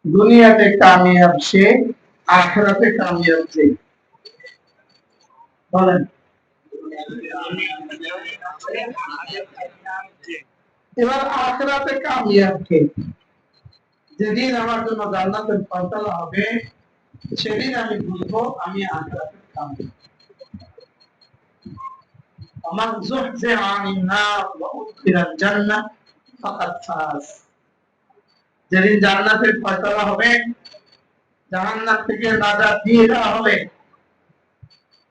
দুনিয়াতে কামিয়াব সে, আখিরাতে কামিয়াব সে। বলেন, এবার আখিরাতে কামিয়াব কে? যেদিন আমার জন্য জান্নাতের ফয়সালা হবে, সেদিন আমি বুঝবো আমি আখিরাতে কামিয়াব। মান যুহজিহা আনিন নার ওয়া উদখিলাল জান্নাহ ফাকাদ ফাজ। যেদিন জান্নাতের ফয়সালা হবে, জাহান্নাম থেকে নাজাত দিয়ে দেওয়া হবে,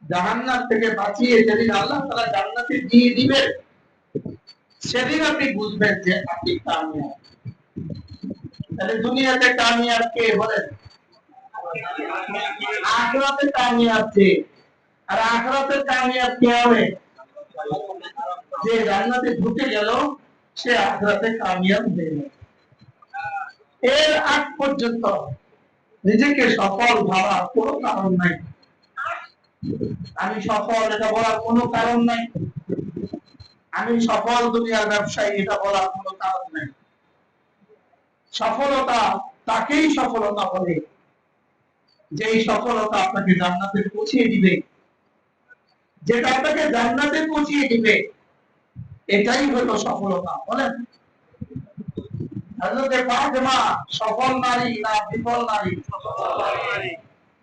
জাহান্নাম থেকে বাঁচিয়ে যেদিন আল্লাহ তাআলা জান্নাতে দিয়ে দিবেন, সেদিন আপনি বুঝবেন যে আপনি কামিয়াব। তাহলে দুনিয়াতে কামিয়াব কে? বলেন, আখিরাতে কামিয়াব কে? আর আখিরাতে কামিয়াব কে হবে? যে জান্নাতে ঢুকে গেল, সে আখিরাতে কামিয়াব হয়ে গেল। এর আগ পর্যন্ত নিজেকে সফল ভাবার কোনো কারণ নাই। আমি সফল এটা বলার কোনো কারণ নাই। আমি সফল দুনিয়ার ব্যবসায়ী এটা বলার কোনো কারণ নাই। সফলতা তাকেই সফলতা বলে যেই সফলতা আপনাকে জান্নাতে পৌঁছিয়ে দিবে। যেটা আপনাকে জান্নাতে পৌঁছিয়ে দিবে, এটাই হলো সফলতা। বলেন, হযরতে ফাতেমা সফল নারী না বিফল নারী?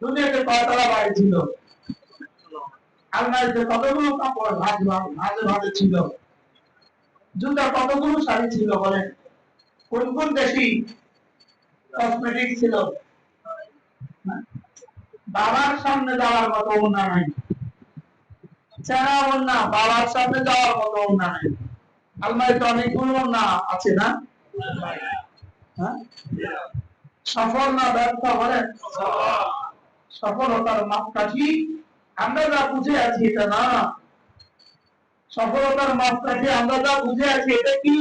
দুনিয়াতে কয়তলা বাড়ি ছিল? আলমারিতে কতগুলো কাপড় ভাঁজে ভাঁজে ছিল? জুতা কতগুলো শাড়ি ছিল? বলেন, কোন কোন দেশি কসমেটিক ছিল? বাবার সামনে যাওয়ার মতো ওড়না নাই, চেনা ওড়না বাবার সামনে যাওয়ার মতো ওড়না নাই। আলমারিতে অনেকগুলো ওড়না আছে না? হ্যাঁ? সফল না ব্যর্থ? বলেন, সফলতার মাপকাঠি আমরা যা বুঝে আছি এটা না। সফলতার মাপকাঠি আমরা যা বুঝে আছি এটা কি?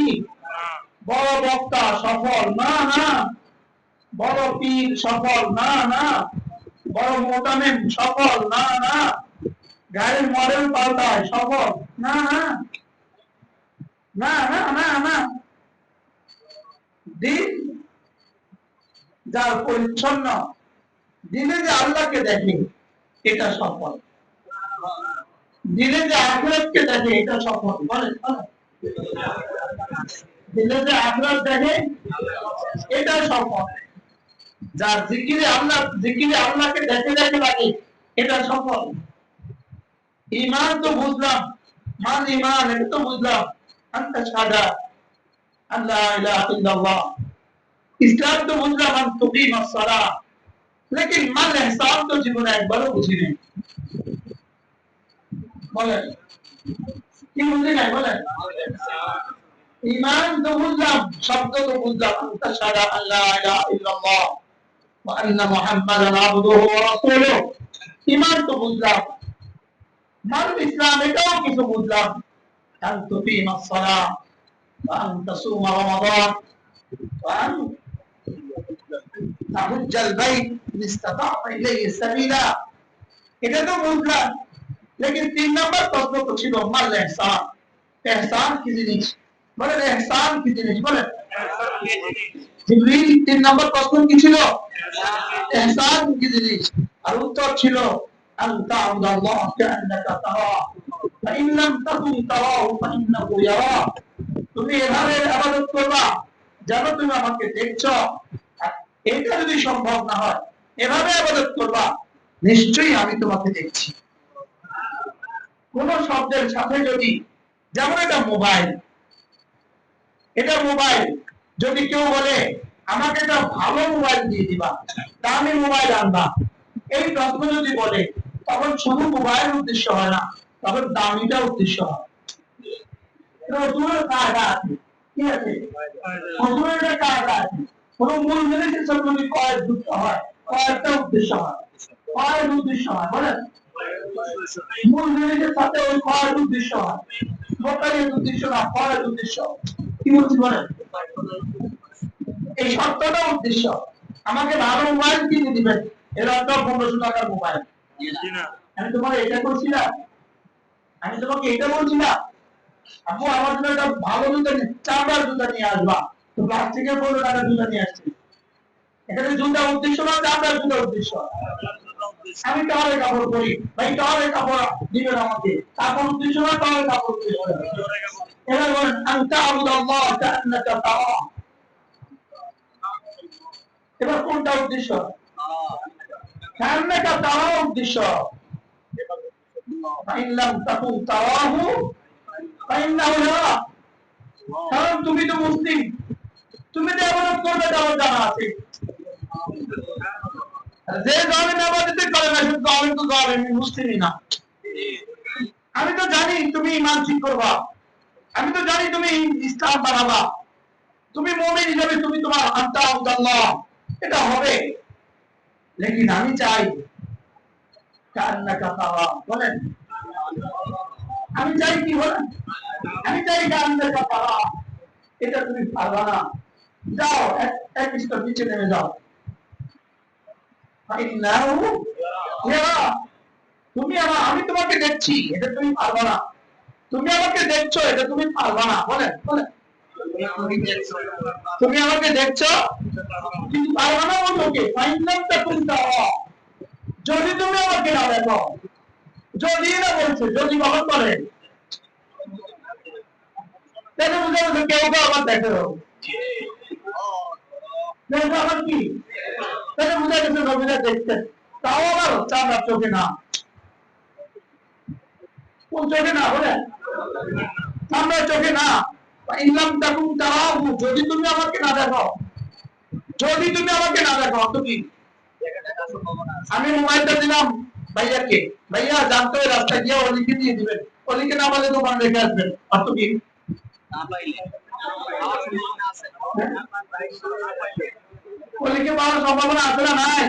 বড় বক্তা সফল না, না। বড় পীর সফল না, না। বড় মোতামেম সফল না, না। গাড়ির মডেল পাল্টায় সফল না, না, না, না, না, না। দিন যার পরিচ্ছন্ন, দিনে যে আল্লাহকে দেখে এটা সফল, দিনে যে আখিরাতকে দেখে এটা সফল। বলেন, দিনে যে আখিরাত দেখে এটা সফল। যার জিকিরে আল্লাহকে দেখে দেখে লাগে এটা সফল। ঈমান তো বুঝলাম, মান ঈমান এটা তো বুঝলাম, আনতা শাহাদা আল্লা ইলাহা ইল্লাল্লাহ। ইসলাম তো বুঝলাম, আন তুকিমাস সালাহ। লেকিন মান ইহসান তো জীবনে একবারও বুঝিনি। বলেন, কি বুঝি নাই? বলেন, ঈমান তো বুঝলাম, শব্দ তো বুঝলাম, আনতা শাহাদা আল্লা ইলাহা ইল্লাল্লাহ ওয়া আন্না মুহাম্মাদান আবদুহু ওয়া রাসূলুহু। ঈমান তো বুঝলাম, মান ইসলাম এটাও কিছু বুঝলাম, আন তুকিমাস সালাহ ওয়া আন তাসুমা রমাদান ওয়া আন তাহুজ্জাল বাইত ইন ইসতাতা'তা ইলাইহি সাবিলা। এটা তো বুঝলাম। লেকিন 3 নাম্বার প্রশ্ন তো ছিল মাল ইহসান। ইহসান কি জিনিস? বলেন, ইহসান কি জিনিস? বলেন, জিবরিল 3 নাম্বার প্রশ্ন কি ছিল? ইহসান কি জিনিস? আর উত্তর ছিল আন তা'বুদাল্লাহ কাআন্নাকা তারাহু ফা ইন লাম তাকুন তারাহু ফা ইন্নাহু ইয়ারাক। তুমি এভাবে ইবাদত করবা যেন তুমি আমাকে দেখছো। এটা যদি সম্ভব না হয়, এভাবে ইবাদত করবা নিশ্চয়ই আমি তোমাকে দেখছি। কোন শব্দের সাথে যদি, যেমন এটা মোবাইল যদি কেউ বলে আমাকে একটা ভালো মোবাইল দিয়ে দিবা, দামি মোবাইল আনবা, এই প্রশ্ন যদি বলে, তখন শুধু মোবাইল উদ্দেশ্য হয় না, তখন দামিটা উদ্দেশ্য হয়। রসুলের কায়দা আছে, কি আছে? রসুলের একটা কায়দা আছে। কোন মূল জিনিসের সাথে যদি কয়েক যুক্ত হয়, কয়েকটা উদ্দেশ্য হয়, কয়েক উদ্দেশ্য হয়। বলেন, মূল জিনিসের সাথে ওই কয়েক উদ্দেশ্য হয়, মোবাইলের উদ্দেশ্য না, কয়েক উদ্দেশ্য। কি বলছি? বলেন, এই সত্যটা উদ্দেশ্য। আমাকে ভালো মোবাইল কিনে দিবেন, এর অর্থ 1500 টাকার মোবাইল। আমি তোমাকে এটা বলছিলাম, আমি তোমাকে এটা বলছিলাম আপু আমার জন্য একটা ভালো জুতা চামড়ার জুতা নিয়ে আসবা, তো প্লাস্টিকের 15 টাকার জুতা নিয়ে আসছি। এখানে জুতা উদ্দেশ্য না, আপনার জুতা উদ্দেশ্য। আমি টহলের কাপড় পরি, ভাই টহলের কাপড় দিবেন আমাকে, কাপড় উদ্দেশ্য না, টহলের কাপড় উদ্দেশ্য। এবার বলেন আনতা আবুদাল্লাহ কান্নাকা তারা, এবার কোনটা উদ্দেশ্য? কান্নাকা তারা উদ্দেশ্য। ফাইন লাম তাকুন তারাহু ফাইন্নাহু ইয়ারা, কারণ তুমি তো মুসলিম, তুমি তো ইবাদত করবে তাও জানা আছে। যে জালেম ইবাদত করে না শুধু জালেম তো জালেম, মুসলিমই না। আমি তো জানি তুমি ঈমান ঠিক করবা, আমি তো জানি তুমি ইসলাম বানাবা, তুমি মুমিন হিসেবে তুমি তোমার আনতা আবুদাল্লাহ এটা হবে, লেকিন আমি চাই কান্নাকা তারা, বলেন আমি চাই কি বলেন, আমি চাই কান্নাকা তারা, এটা তুমি পারবা না। যাও এক স্তর নিচে নেমে যাও। তুমি আমি তোমাকে দেখছি, এটা তুমি পারবা না। তুমি আমাকে দেখছো, এটা তুমি পারবা না। বলেন বলেন, তুমি আমাকে দেখছো কিন্তু পারবা না বলতে, যদি তুমি আমাকে না দেখো, যদি না বলছে, যদি কখন করে দেখে বুঝে গেছে কেউ কেউ আমার দেখে আমার কি দেখে বুঝে গেছে নবীরা দেখতেন, তাও আবার হচ্ছে আমার চোখে না। কোন চোখে না বলেন, আমরা চোখে না। ইসলাম তখন তারাও, যদি তুমি আমাকে না দেখো, যদি তুমি আমাকে না দেখো তো কি, আমি মোবাইলটা দিলাম ভাইয়াকে, ভাইয়া জানতে হবে রাস্তা গিয়ে অলিকে দিয়ে দিবেন, অলিকে না বলে দোকান রেখে আসবেন, অত কি অলিকে পাওয়ার সম্ভাবনা আছে না নাই?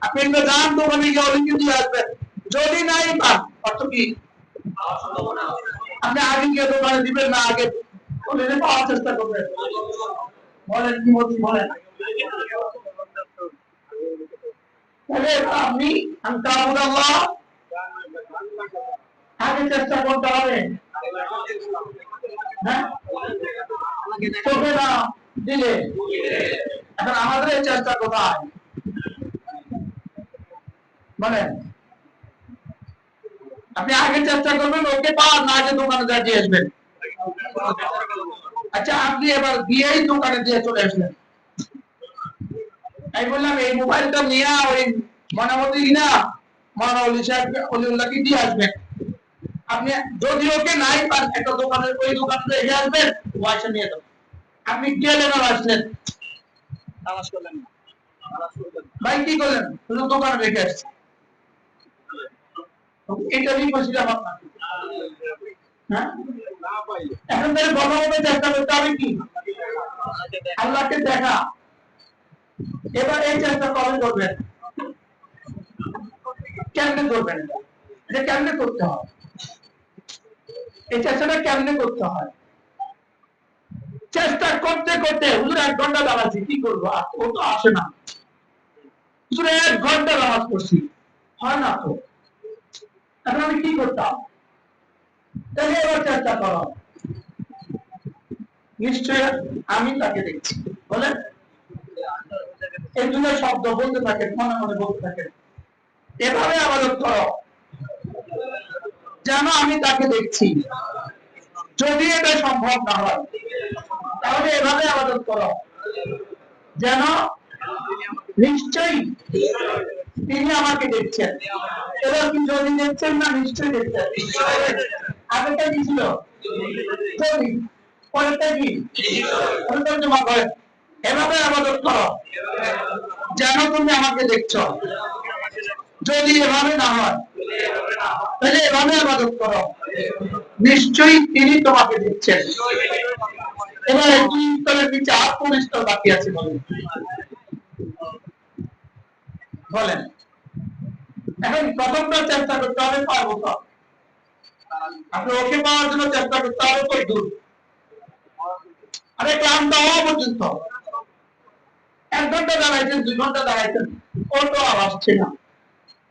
আপনি তো যান দোকানে গিয়ে অলিকে দিয়ে আসবেন, যদি নাই পান অত কি আপনি আগে গিয়ে দোকানে দিবেন না, আগে অলিকে পাওয়ার চেষ্টা করবেন। বলেন কি মতি বলেন, তাহলে আপনি আনতাবুদাল্লাহ আগে চেষ্টা করতে হবে। হ্যাঁ, চোখে না দিলে, এখন আমাদের এই চেষ্টা কোথায় বলেন? আপনি আগে চেষ্টা করবেন ওকে পাওয়ার, না আগে দোকানে দিয়ে আসবেন। আচ্ছা আপনি এবার দিয়েই দোকানে দিয়ে চলে আসলেন, আমি বললাম এই মোবাইলটা নিয়ে ওই মনামতি না মানাউলি সাহেব অলিউল্লাহকে দিয়ে আসবেন। আপনি যদি ওকে নাই পান একটা দোকানের ওই দোকানে রেখে আসবেন, ওয়াইসা নিয়ে যাবেন। আপনি গেলেন আর আসলেন, নামাজ করলেন না, ভাই কি করলেন, শুধু দোকানে রেখে আসছেন, এটা নিয়ে বসছিলাম আপনার। হ্যাঁ, এখন তাহলে কথা বলতে চেষ্টা করতে হবে কি, আল্লাহকে দেখা। এবার এই চেষ্টা কবে করবেন, কেমনে করবেন, এটা কেমনে করতে হয়, এই চেষ্টাটা কেমনে করতে হয়? চেষ্টা করতে করতে হুজুর 1 ঘন্টা দাঁড়াচ্ছি, কি করবো, ও তো আসে না। হুজুর 1 ঘন্টা নামাজ পড়ছি, হয় না তো, এখন আমি কি করতাম? তাহলে এবার চেষ্টা করো, নিশ্চয় আমি তাকে দেখছি, বলে এই দুটো শব্দ বলতে থাকেন, মনে মনে বলতে থাকেন, এভাবে আবাদত করো যেন আমি তাকে দেখছি। যদি এটা সম্ভব না হয় তাহলে এভাবে আবাদত করো যেন নিশ্চয়ই তিনি আমাকে দেখছেন। এবার কি যদি দেখছেন না নিশ্চয়ই দেখছেন? আগেটা কি ছিল? যদি, পরেরটা কি? জমা করেন। এভাবে আবাদত করো যেন তুমি আমাকে দেখছো। যদি এভাবে না হয় তাহলে এভাবে আবাদত করো, নিশ্চয়ই তিনি তোমাকে দেখছেন। এবার এই 2 স্তরের নিচে আর কোন স্তর বাকি আছে বলেন? বলেন। এখন প্রথমটা চেষ্টা করতে হবে পারবো তো, আপনি ওকে পাওয়ার জন্য চেষ্টা করতে হবে কই দূর, আরে ক্লান্ত হওয়া পর্যন্ত। 1 ঘন্টা দাঁড়াইছেন, 2 ঘন্টা দাঁড়াইছেন, ও তো আর আসছে না,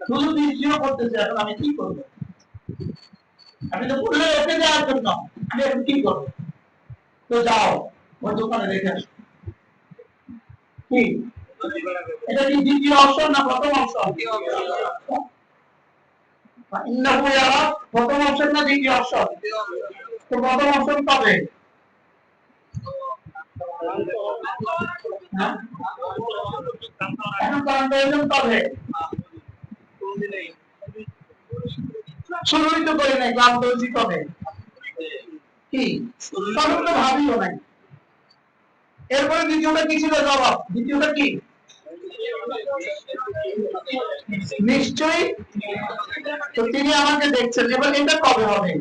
শুধু দৃষ্টিও করতেছে, এখন আমি কি করবো? আপনি তো বললে ওকে দেওয়ার জন্য, আমি এখন কি করবো? তো যাও ওই দোকানে রেখে আসো, কি এটা কি দ্বিতীয় অপশন না প্রথম অপশন? ইন্নাহু ইয়ারা প্রথম অপশন না দ্বিতীয় অপশন? তো প্রথম অপশন কবে? হ্যাঁ? এখন কারণ প্রয়োজন কবে? শুরুই তো করি নাই, ক্লান্ত হয়েছি কবে? কি তখন তো ভাবিও নাই। এরপরে দ্বিতীয়টা কি ছিল জবাব? দ্বিতীয়টা কি? নিশ্চয়ই। তো তিনি আমাকে দেখছেন, এবার এটা কবে হবে?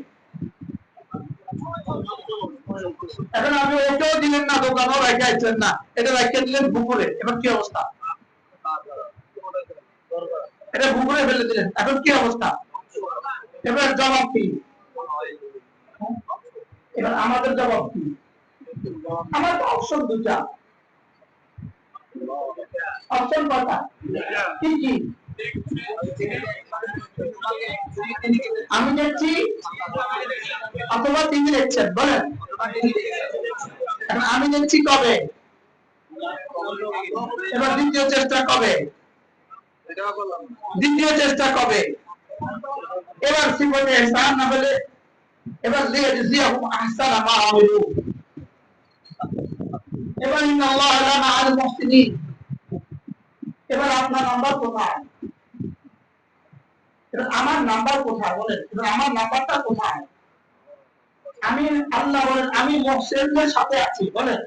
এখন আপনি ওকেও দিলেন না, দোকানও রাখাইছেন না, এটা রাখিয়ে দিলেন পুকুরে, এবার কি অবস্থা? এটা পুকুরে ফেলে দিলেন, এখন কি অবস্থা? এবার জবাব কি? এবার আমাদের জবাব কি? আমার তো অপশন দুটা। অপশন কটা? কি কি? আমি দেখছি অথবা তিনি দেখছেন, বলেন। এখন আমি দেখছি কবে? এবার দ্বিতীয় চেষ্টা কবে? দ্বিতীয় চেষ্টা কবে? এবার সিফতে ইহসান না বলে এবার লিয়াজজিয়াহুম আহসানা মা আমিলু। এবার ইন্নাল্লাহা লা মা'আল মুহসিনিন। এবার আপনার নাম্বার কোথায়? এবার আমার নাম্বার কোথায় বলেন? এবার আমার নাম্বারটা কোথায়? আমি আল্লাহ বলেন আমি মুহসিনদের সাথে আছি, বলেন।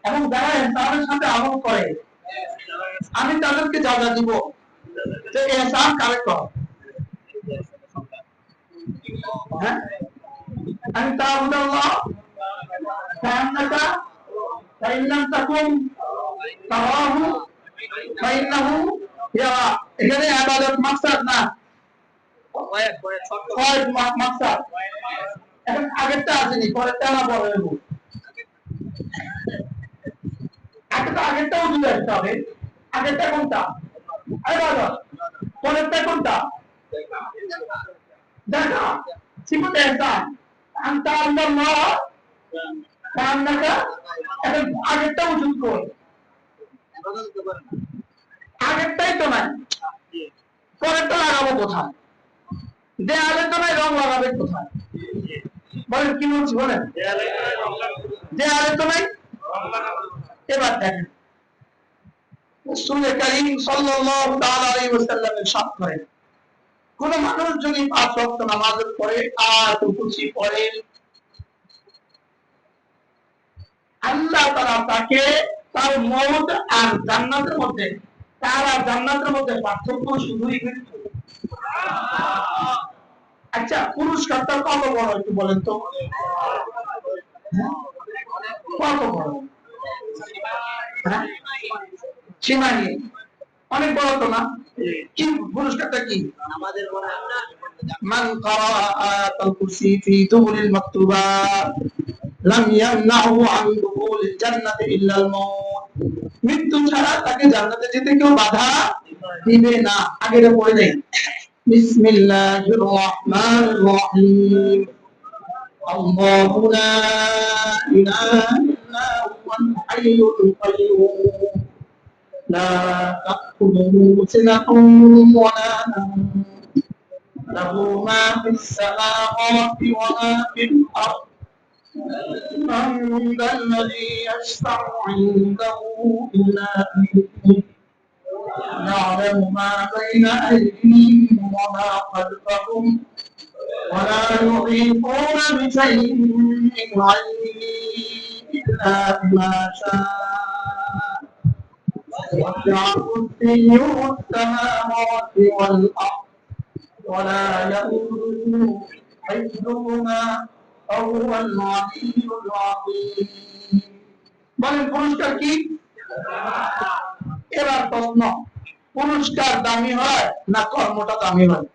এবং যারা ইহসানের সাথে আমল করে আমি তাদেরকে জাযা দিব যে ইহসান কারে করে। হ্যাঁ, আমি তাআবুদাল্লাহ কান্নাকা ফাইন লাম তাকুন তারাহু ফাইন্নাহু ইয়ারা। এখানে ইবাদত মাকসাদ না, ফরজ মাকসাদ। এখন আগেরটা আসেনি, পরেরটা না পরে নেব। আগেরটাও বুঝে আসতে হবে। আগেরটা কোনটা? ইবাদত। পরেরটা কোনটা? দেখা। সিফাতে ইহসান আনতা আল্লাহ কান্নাকা। এখন আগেরটা উজুদ কর, আগেরটাই তো নাই, পরেরটা লাগাবো কোথায়? দেয়ালে তো নাই, রং লাগাবে কোথায়? বলেন কি বলছি, বলেন। দেয়ালে তো নাই, এবার দেখেন রাসূল কারীম সাল্লাল্লাহু তাআলা আলাইহি ওয়াসাল্লাম ইরশাদ করেন, কোন মানুষ যদি 5 ওয়াক্ত নামাজ পড়ে আর রুকুচি পড়ে, আল্লাহ তাআলা তাকে তার মওত আর জান্নাতের মধ্যে, তার আর জান্নাতের মধ্যে পার্থক্য শুধুই মৃত্যু। আচ্ছা, পুরস্কারটা কত বড় একটু বলেন তো? কত বড়? সীমাহীন, অনেক বড় তো না? কি পুরস্কারটা কি? মান ক্বারা আয়াতুল কুরসি ফি দুবুরিল মাকতুবাত লাম ইয়ামনাহু আন দুখুলিল জান্নাতি ইল্লাল মাউত। মৃত্যু ছাড়া তাকে জান্নাতে যেতে কেউ বাধা দিবে না। আগেটা পড়ে দেন। বিসমিল্লাহির রহমানির রহিম। আল্লাহু লা ইলাহা ইল্লা হুয়াল হাইয়ুল কাইয়্যুম لا تأخذه سنة ولا نوم له ما في السماوات وما في الأرض من ذا الذي يشفع عنده إلا بإذنه يعلم ما بين أيديهم وما خلفهم ولا يحيطون بشيء من علمه إلا بما شاء وسع كرسيه السماوات والأرض ولا يؤوده حفظهما وهو العلي العظيم। বলেন পুরস্কার কি? এবার প্রশ্ন, পুরস্কার দামি হয় না কর্মটা দামি হয়?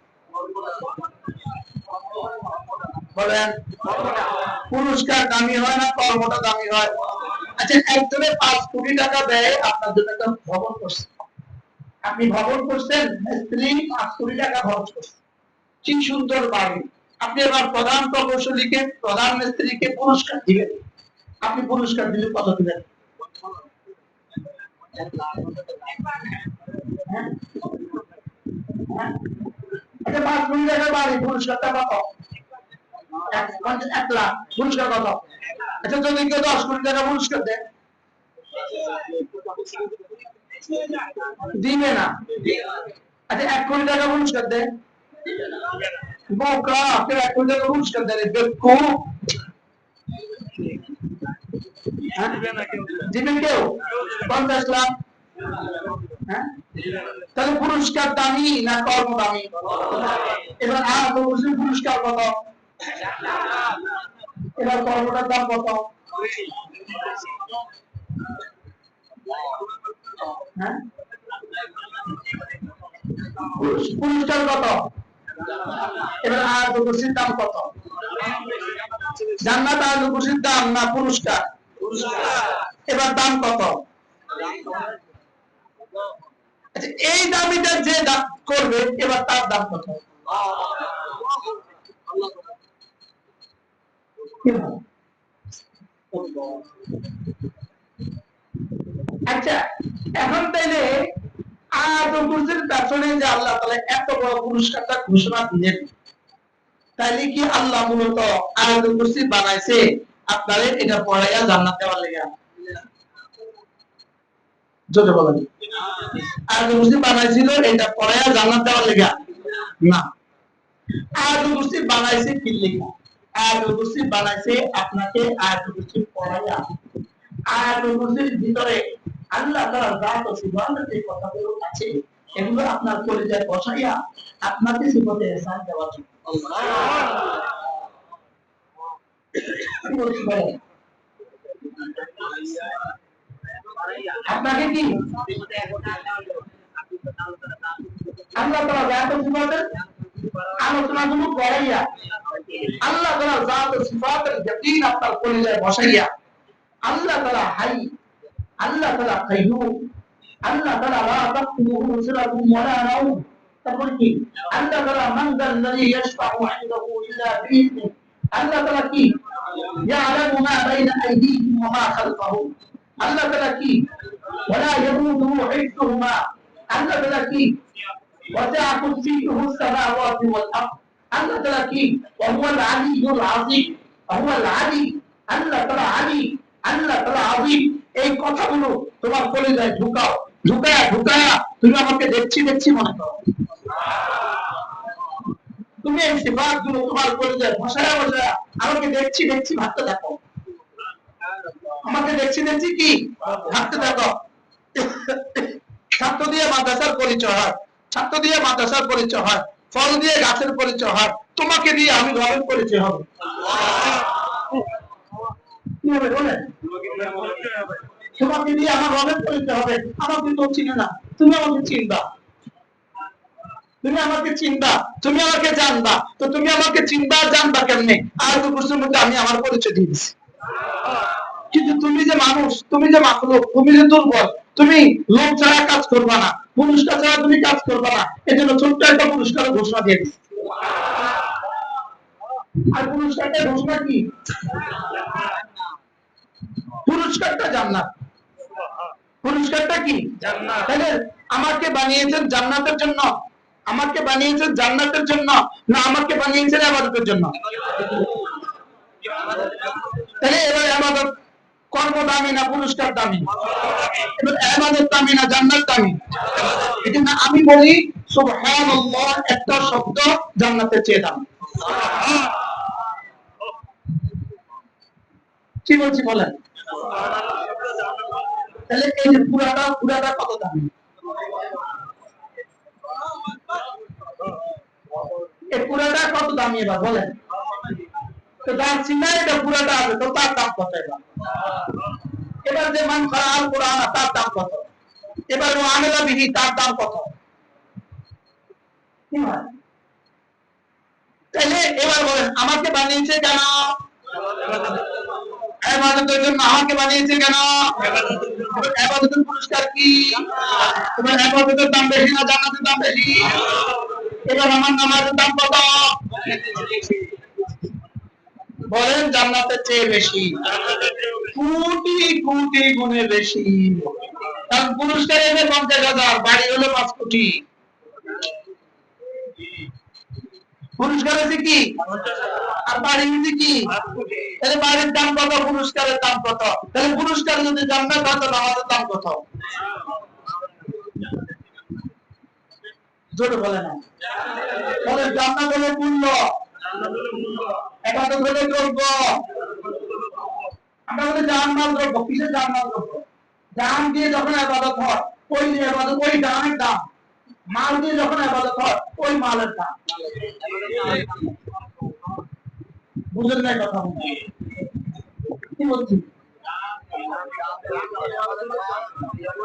বলেন, পুরস্কার দামি হয় না কর্মটা দামি হয়? আচ্ছা, একজনে 5 কোটি টাকা দেয় আপনার জন্য একটা ভবন করছে, আপনি ভবন করছেন, স্ত্রী 5 কোটি টাকা খরচ করছে, কি সুন্দর বাড়ি। আপনি এবার প্রধান প্রকৌশলীকে, প্রধান মিস্ত্রিকে পুরস্কার দিবেন, আপনি পুরস্কার দিলে কত দিবেন? হ্যাঁ? হ্যাঁ? আচ্ছা 5 কোটি টাকার বাড়ি, পুরস্কারটা কত? 1 লাখ, পুরস্কার কত? আচ্ছা যদি কেউ 10 কোটি টাকা পুরস্কার দেয়, দিবে না। আচ্ছা 1 কোটি টাকা পুরস্কার দেয়, বোকা, কেউ 1 কোটি টাকা পুরস্কার দেয় বেকুব। হ্যাঁ? দিবেন কেউ? 50 লাখ। হ্যাঁ? তাহলে পুরস্কার দামি না কর্ম দামি? এবার পুরস্কার কত? এবার কর্মটার দাম কত? হ্যাঁ? পুরস্কার কত? এবার আয়াতুল কুরসির দাম কত? জান্নাত আয়াতুল কুরসির দাম না পুরস্কার? এবার দাম কত? আচ্ছা এই দাবিটা যে করবে এবার তার দাম কত? আচ্ছা এখন তাইলে আয়াতুল কুরসির পেছনে যে আল্লাহ তাআলা এত বড় পুরস্কারটা ঘোষণা দিলেন, তাইলে কি আল্লাহ মূলত আয়াতুল কুরসি বানাইছে আপনাদের এটা পড়াইয়া জান্নাত দেওয়ার লাগা? জোরে বলেন। আয়াতুল কুরসি বানাইছিল এটা পড়াইয়া জান্নাত দেওয়ার লাগা? না। আয়াতুল কুরসি বানাইছে কি লাগা? আয়াতুল কুরসি বানাইছে আপনাকে আয়াতুল কুরসি পড়াইয়া, আয়াতুল কুরসির ভিতরে আল্লাহ তাআলার জাত ও সিফাতের যে কথাগুলো আছে এগুলো আপনার কলিজায় বসাইয়া আপনাকে সিফাতে ইহসান দেওয়া জন্য। আপনাকে কি আল্লাহ তাআলা জাত ও সিফাতের আলোচনাগুলো করাইয়া আল্লাহ তাআলা জাত ও সিফাতের ইয়াকিন আপনার কলিজায় বসাইয়া আল্লাহ তাআলা হাই, আল্লাহ তাআলা কাইয়ুম, আল্লাহ তাআলা লা তাখুযুহু সিনাতুন ওয়া লা নাওম, তারপর কি আল্লাহ তাআলা মান যাল্লাযী ইয়াশফাউ ইনদাহু ইল্লা বিইذনিহি, আল্লাহ তাআলা কি ইয়ালামু মা বাইনা আইদিহিম ওয়া মা খালফাহুম, আল্লাহ তাআলা কি ওয়া লা ইয়াউদুহু হিফযুহুমা, আল্লাহ তাআলা কি ওয়াসি'a কুরসিয়্যুহু আস-সামাওয়াতি ওয়াল আরদ, আল্লাহ তাআলা কি ওয়া হুয়াল আলিয়্যুল আযীম, ওয়া হুয়াল আলী, আল্লাহ তাআলা আলী, আল্লাহ তাআলা আযীম। এই কথাগুলো তোমার কলিজায় ঢুকাও, ঢুকায়া ঢুকায়া তুমি আমাকে দেখছি দেখছি মনে করো। তুমি এই সিফাতগুলো তোমার কলিজায় বসায়া বসায়া আমাকে দেখছি দেখছি ভাবতে থাকো, আমাকে দেখছি দেখছি কি ভাবতে থাকো। ছাত্র দিয়ে মাদ্রাসার পরিচয় হয়, ছাত্র দিয়ে মাদ্রাসার পরিচয় হয়, ফল দিয়ে গাছের পরিচয় হয়, তোমাকে দিয়ে আমি রবের পরিচয় হবে। কি হবে বলেন? তোমাকে দিয়ে আমার রবের পরিচয় হবে। আমাকে তো চিনে না, তুমি আমাকে চিনবা, তুমি আমাকে চিনবা, তুমি আমাকে জানবা, তো তুমি আমাকে চিনবা জানবা কেমনে? আয়াতুল কুরসির মধ্যে আমি আমার পরিচয় দিয়ে দিছি। কিন্তু তুমি যে মানুষ, তুমি যে মাখলুক, তুমি যে দুর্বল, তুমি লোক ছাড়া কাজ করবা না, পুরস্কার ছাড়া তুমি কাজ করবা না, এজন্য ছোট্ট একটা পুরস্কারের ঘোষণা দিয়ে দিছি। আর পুরস্কারটা ঘোষণা কি? পুরস্কারটা জান্নাত। পুরস্কারটা কি? জান্নাত। তাহলে আমাকে বানিয়েছেন জান্নাতের জন্য, আমাকে বানিয়েছেন জান্নাতের জন্য না আমাকে বানিয়েছেন ইবাদতের জন্য? তাহলে এবার ইবাদত কর্ম দামি না পুরস্কার দামি? এবার ইবাদত দামি না জান্নাত দামি? এজন্য আমি বলি সুবহানাল্লাহ একটা শব্দ জান্নাতের চেয়ে দামি। কি বলছি বলেন? তাহলে এই যে পুরাটা কত দামি? এই পুরাটা কত দামি এবার বলেন? তো যার চিন্তা এটা পুরাটা আছে তো তার দাম কত? এবার যে মান আল কোরআন তার দাম কত? এবার ও আমেলা বিহি তার দাম কত? কি হয়? তাহলে এবার বলেন আমাকে বানিয়েছে কেন? ইবাদতের জন্য। আমাকে বানিয়েছে কেন? ইবাদতের পুরস্কার কি? তোমার ইবাদতের দাম বেশি না জান্নাতের দাম বেশি? এবার আমার নামাজের দাম কত? বলেন জান্নাতের চেয়ে বেশি, কোটি কোটি গুণে বেশি। কারণ পুরস্কার এসে 50,000, বাড়ি হলো 5 কোটি। পুরস্কার আছে কি আর বাড়ি হচ্ছে কি? তাহলে বাড়ির দাম কত, পুরস্কারের দাম কত? তাহলে পুরস্কার যদি জান্নাত হয় তাহলে আমাদের দাম কত? জোরে বলে না। তাহলে জান্নাত হলো মূল্য, ইবাদত হলো দ্রব্য। আমরা বলি জান্নাত দ্রব্য, কিসের জান্নাত দ্রব্য? দাম দিয়ে যখন ইবাদত হয় ওই ইবাদত, ওই দামের দাম। মাল দিয়ে যখন ইবাদত হয় ওই মালের দাম। বুঝেন না কথা? কি বলছি?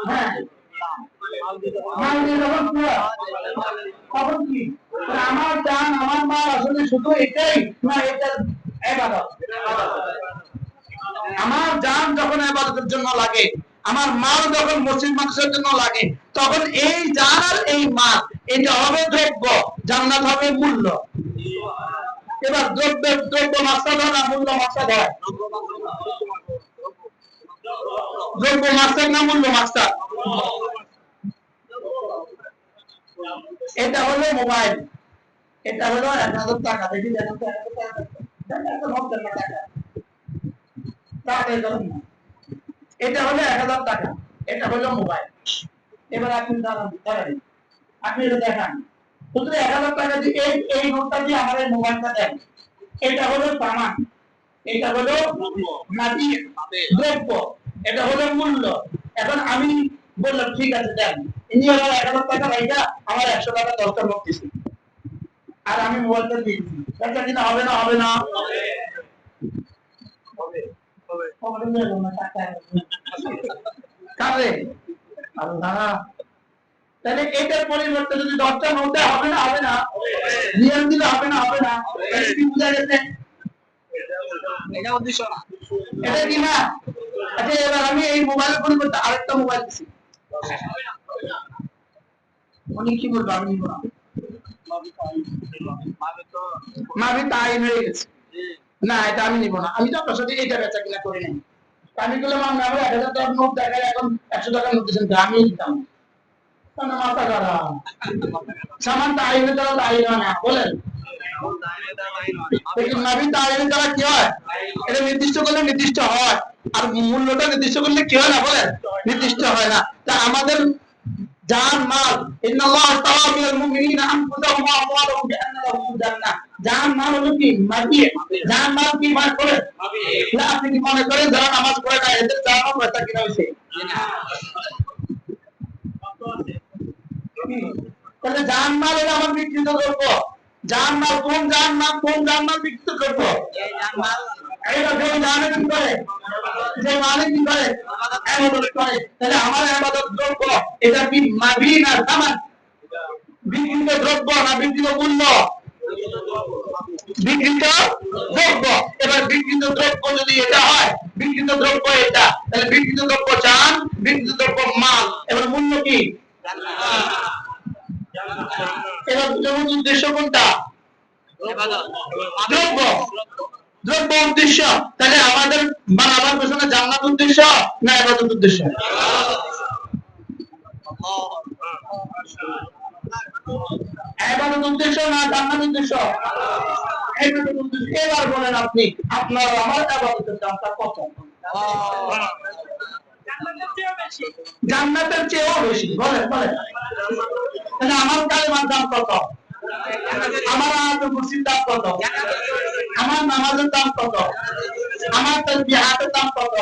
হ্যাঁ, মাল দিয়ে যখন তখন কি আমার দান আমার মাল আসলে শুধু এটাই না, এটা ইবাদত। আমার জান যখন ইবাদতের জন্য লাগে, আমার মাল যখন মসজিদ মাদ্রাসার জন্য লাগে, তখন এই জান আর এই মাল এটা হবে দ্রব্য, জান্নাত হবে মূল্য। এবার দ্রব্য মাকসাদ হয় না মূল্য মাকসাদ হয়? দ্রব্য মাকসাদ না মূল্য মাকসাদ? এটা হলো মোবাইল, এটা হলো 1000 টাকা। দেখি দেখো তো 1000 টাকা, এটা হলো 1000 টাকা, এটা হলো মোবাইল। এবার আপনি দাঁড়ান, আপনি এটা দেখান, শুধু 1000 টাকা দিয়ে এই নোটটা দিয়ে আমার এই মোবাইলটা দেন। এটা হলো সামান, এটা হলো নাতি দ্রব্য, এটা হলো মূল্য। এখন আমি বললাম ঠিক আছে দেন, ইনি আমার 1000 টাকা রাইখা আমার 100 টাকা দরকার করতেছি, আর আমি মোবাইলটা দিয়ে দিচ্ছি, এটা কিনা হবে না? হবে না? কারে আল্লাহ। তাহলে এটার পরিবর্তে যদি 10টা নোট দেয় হবে না? হবে না? নিয়ম দিলে হবে না? হবে না? কি বুঝা গেছে? এটা উদ্দেশ্য না, এটা কি না? আচ্ছা, এবার আমি এই মোবাইলের পরিবর্তে আরেকটা মোবাইল দিচ্ছি, উনি কি বলবো? আমি নিব না, মাবি তাই হয়ে গেছে। না, এটা আমি নিব না, আমি তো আপনার সাথে এটা বেচা কিনা করি নাই। আমি বললাম আমি 1000 টাকার নোট দেখাই, এখন 100 টাকার নোট দিচ্ছেন, আমি দিতাম না। মাথা খারাপ, সামান তাই হয়ে তারা তাই না বলেন। নাবি তাইনের দ্বারা কি হয়? এটা নির্দিষ্ট করলে নির্দিষ্ট হয়, আর মূল্যটা নির্দিষ্ট করলে কি হয় না? বলেন, নির্দিষ্ট হয় না। তা আমাদের জান মাল, ইন্নাল্লাহ তাআলা মিনাল মুমিনিনা আনফুসাহুম ওয়া আমওয়ালাহুম বিআন্না লাহুমুল জান্নাহ। জান মাল হলো কি? মাবিয়ে। জান মাল কি মানে করে? না, আপনি কি মনে করেন যারা নামাজ পড়ে না এদের জান মাল পয়সা কিনা হইছে? তাহলে জান মাল এটা আমার বিকৃত দ্রব্য। জান মাল কোন জান মাল? কোন জান মাল বিকৃত দ্রব্য? এই জান মাল এটা যে জানে কি করে, যে মালিক কি করে, ইবাদত করে। তাহলে আমার ইবাদত দ্রব্য এটা কি মাবি না সামান? বিকৃত দ্রব্য না বিকৃত মূল্য? বিকৃত দ্রব্য। এবার বিকৃত দ্রব্য যদি এটা হয়, বিকৃত দ্রব্য এটা, তাহলে বিকৃত দ্রব্য জান, বিকৃত দ্রব্য মাল, এবার মূল্য কি? এবার দুটোর উদ্দেশ্য কোনটা? দ্রব্য, দ্রব্য উদ্দেশ্য। তাহলে আমাদের মানে আমার পেছনে জান্নাত উদ্দেশ্য না ইবাদত উদ্দেশ্য? ইবাদত উদ্দেশ্য না জান্নাত উদ্দেশ্য? ইবাদত উদ্দেশ্য। এবার বলেন আপনি, আপনার আমার ইবাদতের দামটা কত? জান্নাতের চেয়েও বেশি। বলেন বলেন, তাহলে আমার কালেমার দাম কত? আমার আয়াতুল কুরসির দাম কত? আমার নামাজের দাম কত? আমার তাসবিহাতের দাম কত?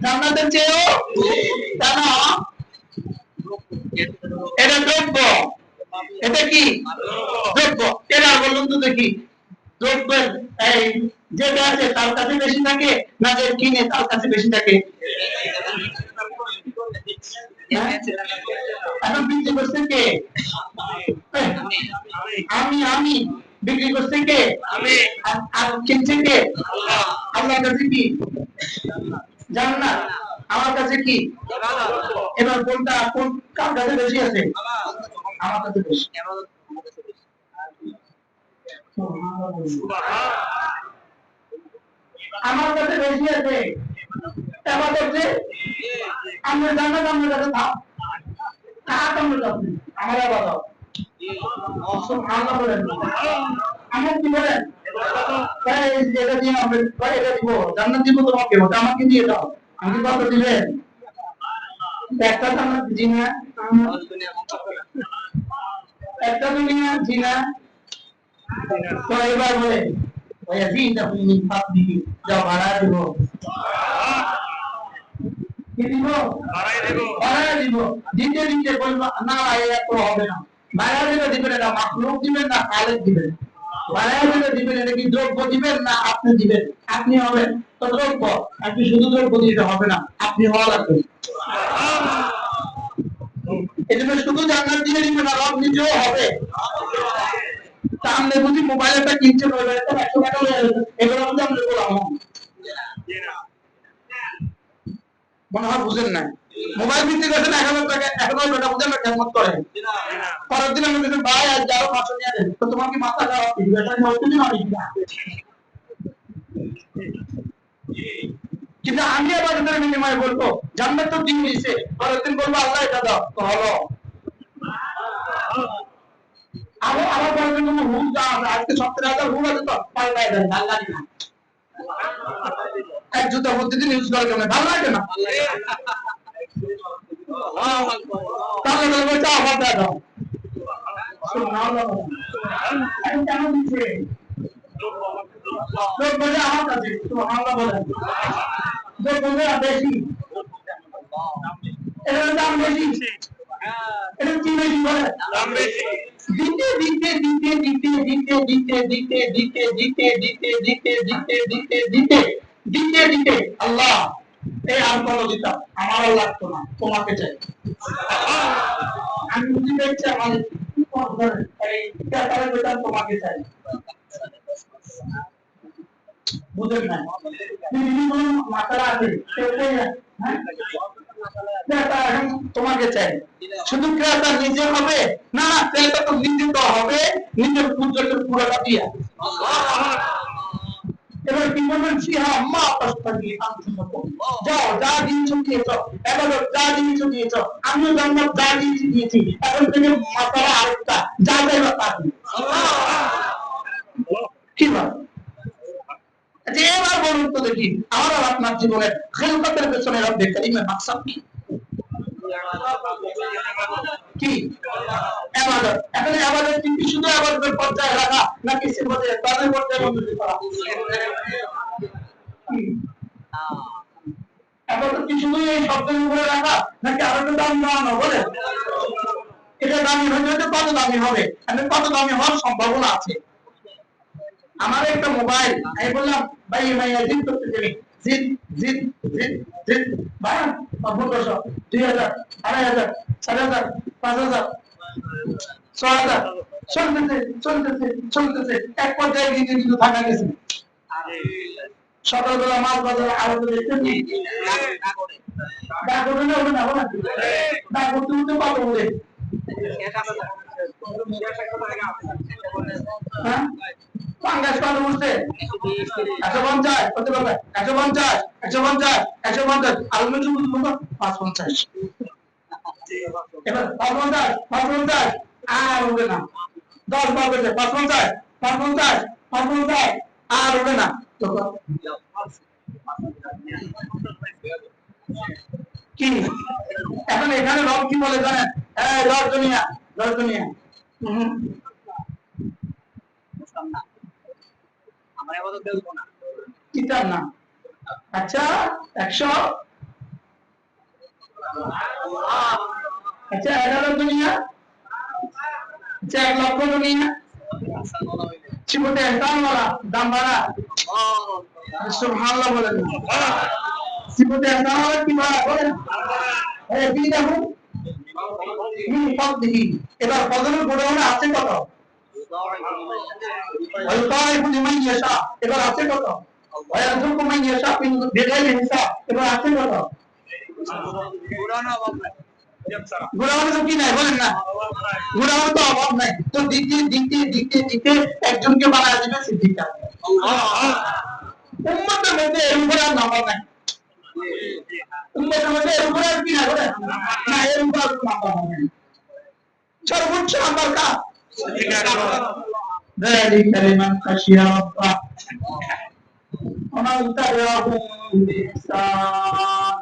জান্নাতের চেয়েও কেন? এটা দ্রব্য, এটা কি দ্রব্য? এবার বলুন তো দেখি, দ্রব্যের এই যে আছে তার কাছে বেশি থাকে না যে কিনে তার কাছে বেশি থাকে? এখন বিক্রি করছে কে? আমি। আমি বিক্রি করছে কে? আমি। আর কিনছে কে? আল্লাহ। আল্লাহর কাছে কি? জান্নাত। আমার কাছে কি? এবার কোনটা কোন কার কাছে বেশি আছে? আমার কাছে বেশি। আমার কাছে বেশি আছে। এবাদত যে আমরা জান্নাত আমরা যাতে থাক কাজ আমরা যাচ্ছি আমার এবাদত সুবহানাল্লাহ বলেন আমার কি বলেন তাই এটা দিয়ে আমরা এটা দিব জান্নাত দিব তোমাকে ওটা আমাকে দিয়ে দাও আমি কত দিবেন একটা জান্নাত জিনা একটা দুনিয়া জিনা তো এবার বলে ويزيدهم من فضله যাও ভাড়া দিব কি দিব ভাড়া দিব দিতে দিতে বলবো না এত হবে না ভাড়া দিবেন না মাখলুক দিবেন না খালেক দিবেন ভাড়া দিবেন এটা কি দ্রব্য দিবেন না আপনি দিবেন আপনি হবেন তো দ্রব্য আপনি শুধু দ্রব্য দিতে হবে না আপনি হওয়া লাগবে এজন্য শুধু জান্নাত দিয়ে দিবেন না রব নিজেও হবে সামনে বুঝি মোবাইল একটা কিনছে মোবাইল একটা 100 টাকা হয়ে যাবে এগুলো মধ্যে আমরা বললাম মনে হয় বুঝেন না মোবাইল বিক্রি করছেন 1000 টাকা 1000 টাকা বুঝেন না কেমন করে পরের দিন আমি বললাম ভাই আজ যাও 500 নিয়ে দেন তো তোমার কি মাথা খারাপ কি এটা নতুন না কিন্তু আমি আবার এদের বিনিময়ে বলবো জান্নাত তো দিন দিয়েছে পরের দিন বলবো আল্লাহ এটা দাও তো হলো আমার পরের দিন কোনো হুম দাও আজকে 70,000 হুম আছে তো পাল্টাই দেন ভাল লাগে না এক জুতা প্রতিদিন ইউজ করার জন্য ভালো লাগে না তাহলে বলবো চা আবার দাও সুবহানাল্লাহ এখন কেন দিচ্ছে লোক বলে আমার কাছে সুবহানাল্লাহ বলেন লোক বলে বেশি এর দাম বেশি এটা কি বেশি বলে দাম বেশি দিতে দিতে দিতে দিতে দিতে দিতে দিতে দিতে দিতে দিতে দিতে দিতে দিতে দিতে দিতে দিতে আল্লাহ এই আর কোনো দিতাম আমারও লাগতো না তোমাকে চাই আমি বুঝি দেখছি আমার এই টাকার বেতন তোমাকে চাই বুঝেন না মাথাটা আছে তোমাকে চাই শুধু ক্রেতা নিজে হবে না ক্রেতা তো নিজে তো হবে নিজের পুজোটা পুরোটা দিয়া এবার কি বলবেন সিহা মা পাস্তানি যাও যা দিয়েছো দিয়েছো এবার যা দিয়েছো দিয়েছো আমি জান্নাত যা দিয়েছি দিয়েছি এখন থেকে মাথাটা আরেকটা যা যাইবা তা কি বল আচ্ছা এবার বলুন তো দেখি আমার আর আপনার জীবনের খেলকতের পেছনে রব্বে কারীমের মাকসাদ কি কি ইবাদত এখন ইবাদত কি শুধু ইবাদতের পর্যায়ে রাখা নাকি সিফাতের তাদের পর্যায়ে বন্ধুত্ব করা ইবাদত কি শুধু এই শব্দের উপরে রাখা নাকি আরো একটা দাম বাড়ানো বলে এটা দামি হলে কত দামি হবে মানে কত দামি হওয়ার সম্ভাবনা আছে আমার একটা মোবাইল আমি বললাম ভাই ভাইয়া জিদ করতে চাই জিদ জিদ জিদ জিদ ভাই 1500 2000 2500 4000 5000 6000 চলতেছে চলতেছে চলতেছে এক পর্যায়ে গিয়ে কিন্তু থাকা গেছে সকালবেলা মাছ বাজার আরো তো দেখতে নেই ডাকবে না ওটা না না ডাকতে উঠতে পাবো বলে হ্যাঁ পাঙ্গাস কত উঠছে 150 কত বলবে 150 150 150 আলু শুধু 550 এবার 550 আর হবে না 10 বার বেজে 550 550 550 আর হবে না তো কি এখন এখানে রব কি বলে জানেন এই রজনীয়া আমরা ইবাদত দেব না কিতাব না আচ্ছা 100 আচ্ছা 11 দুনিয়া আচ্ছা 1 লক্ষ দুনিয়া চিবতে এহসান वाला দাম বাড়া সুবহানাল্লাহ বলেন চিবতে এহসান वाला কি বাড়া বলেন এই কি দেখো দেখি এবার ফজলের গোডাউনে আছে কত والطائف لمن يشاء এবার আছে কত ويرزق من يشاء بغير حساب এবার আছে কত গোডাউনে তো কি নাই বলেন না গোডাউনে তো অভাব নাই তো দিতে দিতে দিতে দিতে একজনকে বানায় দিবে সিদ্দিক উম্মতের মধ্যে এর উপরে আর নাম্বার নাই উম্মতের মধ্যে এর উপরে আর কি না করে না, এর উপরে আর নাম্বার হবে না। সর্বোচ্চ নাম্বার কার? ذلك لمن خشي ربه ومن تبعهم بإحسان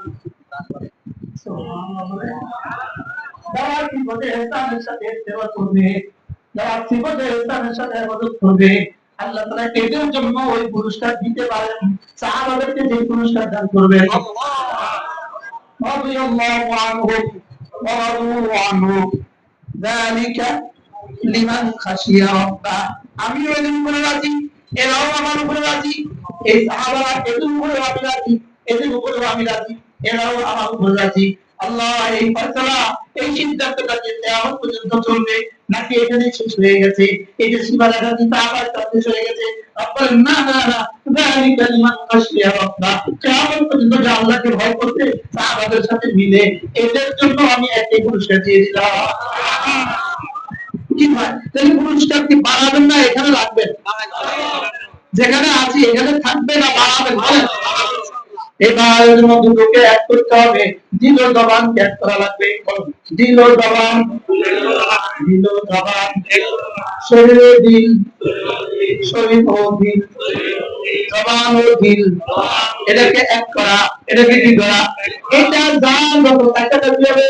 যারা সিফতে ইহসানের সাথে সেবা করবে, যারা সিফতে ইহসানের সাথে ইবাদত করবে, আল্লাহ তাআলা এদের জন্য ওই পুরস্কার দিতে পারেন সাহাবাদেরকে যে পুরস্কার দান করবেন। রাদিয়াল্লাহু আনহুম ওয়া রাদু আনহু যালিকা লিমান খাশিয়া রাব্বাহ। আমি এদের উপরে রাজি, এরাও আমার উপরে রাজি, এই সাহাবারা এদের উপরে আমি রাজি, এদের উপরে আমি রাজি, এরাও আমার উপরে রাজি। আল্লাহ এই ফয়সালা, এই সিদ্ধান্তটা যে কিয়ামত পর্যন্ত চলবে নাকি এখানে শেষ হয়ে গেছে, এই যে সীমারেখা দিতে আবার শেষ হয়ে গেছে, আপনার না না না যালিকা লিমান খাশিয়া রাব্বাহ, কিয়ামত পর্যন্ত যে আল্লাহকে ভয় করবে সাহাবাদের সাথে মিলে, এদের জন্য আমি একই পুরস্কার দিয়ে দিলাম। কি ভাই, তাহলে পুরস্কার কি বাড়াবেন না এখানে রাখবেন? যেখানে আছি এখানে থাকবে না বাড়াবেন? এবার এর মধ্যে ঢুকে এক করতে হবে, দিল জবান এক করা লাগবে। দিল জবান, দিল জবান, শরীর ও দিল, শরীর ও দিল, জবান ও দিল, এটাকে এক করা, এটাকে কি করা? এটা যা যত একটা হবে,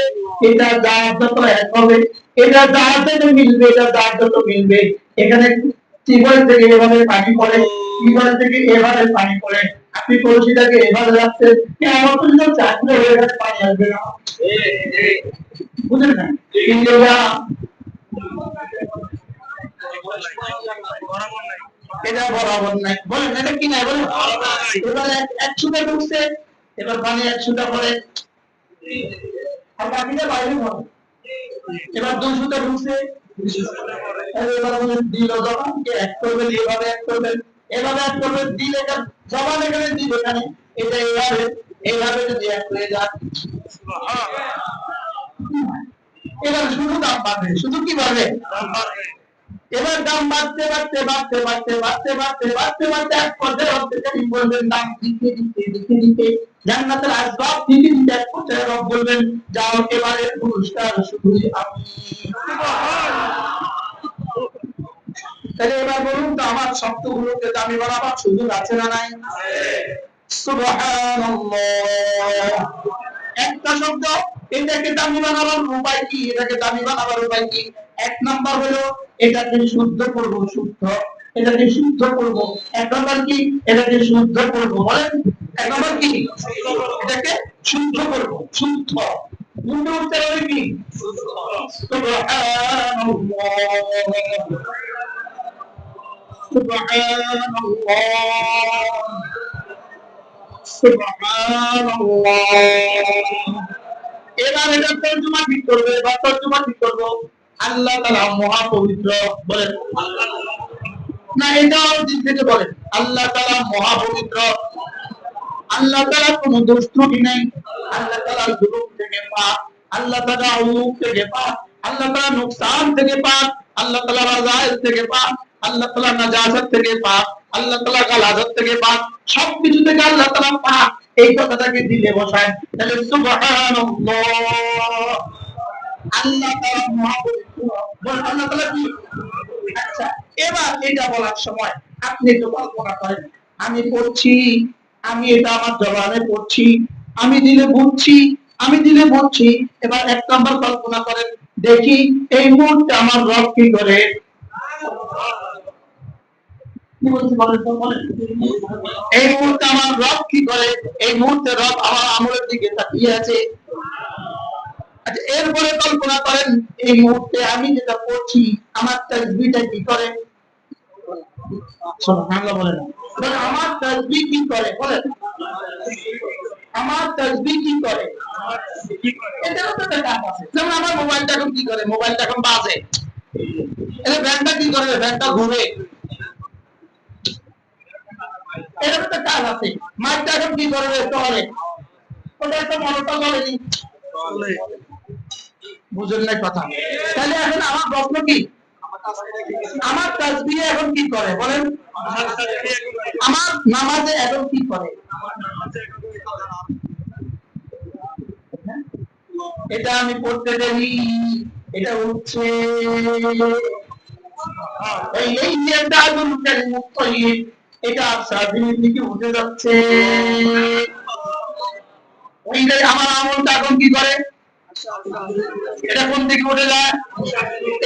এটা যা যত এক হবে, এটা যা যত মিলবে, এটা যা যত মিলবে, এখানে টিউবওয়েল থেকে এভাবে পানি পড়ে, টিউবওয়েল থেকে এভাবে পানি পড়ে, আপনি কলসিটাকে এভাবে রাখছেন, আমার পর্যন্ত চাকরি হয়ে গেলে পানি আসবে না, বুঝলেন না? কিন্তু এটা বরাবর নাই, বলেন এটা কি নাই বলেন? এবার 100টা ঢুকছে, এবার পানি 100টা পড়ে, আর বাকিটা বাইরে হবে। এবার 200টা ঢুকছে, এবার বলেন দিল জবানকে এক করবেন, এভাবে এক করবেন, এভাবে এক করবেন, দিল এটা জবান এখানে দিল এখানে, এটা এভাবে এইভাবে যদি এক হয়ে যায়, এবার শুধু দাম বাড়বে, শুধু কি বাড়বে? এবার দাম বাড়তে বাড়তে বাড়তে বাড়তে বাড়তে বাড়তে বাড়তে বাড়তে এক পর্যায়ে রব করিম বলবেন দাম দিতে দিতে দিতে দিতে জান্নাতের আসবাব দিতে দিতে এক পর্যায়ে রব বলবেন যাও এবারে পুরস্কার শুধুই আমি। তাহলে এবার বলুন তো আমার শব্দগুলোকে দামি বানাবার সুযোগ আছে না নাই? সুবহানাল্লাহ। একটা শব্দ, এটাকে দামি বানাবার উপায় কি? এটাকে দামি বানাবার উপায় কি? এক নাম্বার হলো এটাকে শুদ্ধ করব, শুদ্ধ, এটাকে শুদ্ধ করব। এক নাম্বার কি? এটাকে শুদ্ধ করব, বলেন এক নাম্বার কি? এটাকে শুদ্ধ করব, শুদ্ধ। দুটো উত্তর হবে কি? সুবহানাল্লাহ, সুবহানাল্লাহ, সুবহানাল্লাহ। এবার এটা তর্জমা ঠিক করবে, এবার তর্জমা ঠিক করবো। আল্লাহ তাআলা মহা পবিত্র, বলেন না, এটাও দিক থেকে বলেন আল্লাহ তাআলা মহা পবিত্র, আল্লাহ তাআলা কোনো দোষ ত্রুটি নেই, আল্লাহ তাআলা জুলুম থেকে পাক, আল্লাহ তাআলা উলুম থেকে পাক, আল্লাহ তাআলা নুকসান থেকে পাক, আল্লাহ তাআলা রাযাইল থেকে পাক, আল্লাহ তাআলা নাজাসাত থেকে পাক, আল্লাহ তাআলা গালাজাত থেকে পাক, সবকিছু থেকে আল্লাহ তাআলা পাক। এই কথাটাকে দিলে বসায়, তাহলে সুবহানাল্লাহ, আল্লাহ তাআলা মহা পবিত্র, বলেন আল্লাহ তাআলা কি? আচ্ছা, এবার এটা বলার সময় আপনি একটু কল্পনা করেন, আমি পড়ছি, আমি এটা আমার জবানে পড়ছি, আমি দিলে বুঝছি, আমি দিলে বুঝছি। এবার এক নাম্বার কল্পনা করেন, দেখি এই মুহূর্তে আমার রব কি করে। কি বলছি বলেন তো, বলেন এই মুহূর্তে আমার রব কি করে? এই মুহূর্তে রব আমার আমলের দিকে তাকিয়ে আছে। আচ্ছা, এরপরে কল্পনা করেন এই মুহূর্তে আমি যেটা পড়ছি আমার তাসবিহটা কি করে। সুবহানাল্লাহ বলেন, বলেন আমার তাসবিহ কি করে, বলেন আমার তাসবিহ কি করে। এটাও তো একটা কাজ আছে, যেমন আমার মোবাইলটা এখন কি করে, মোবাইলটা এখন বাজে, এটা ব্যান্ডটা কি করে, ব্যান্ডটা ঘুরে, এটাও তো কাজ আছে। মাইকটা এখন কি করে, চলে, ওটা একটা মনোটা বলেনি, বুঝলেন না কথা? তাহলে এখন আমার প্রশ্ন কি, আমার তাসবিহ এখন কি করে, বলেন আমার নামাজে এখন কি করে। এটা আমি পড়তে দেরি, এটা উঠছে এই যে দাগুল কালিমুত তাইয়্যিব, এটা সাবিনের দিকে উঠে যাচ্ছে। ওই যে আমার আমলটা এখন কি করে, এটা কোন দিকে উঠে যায়,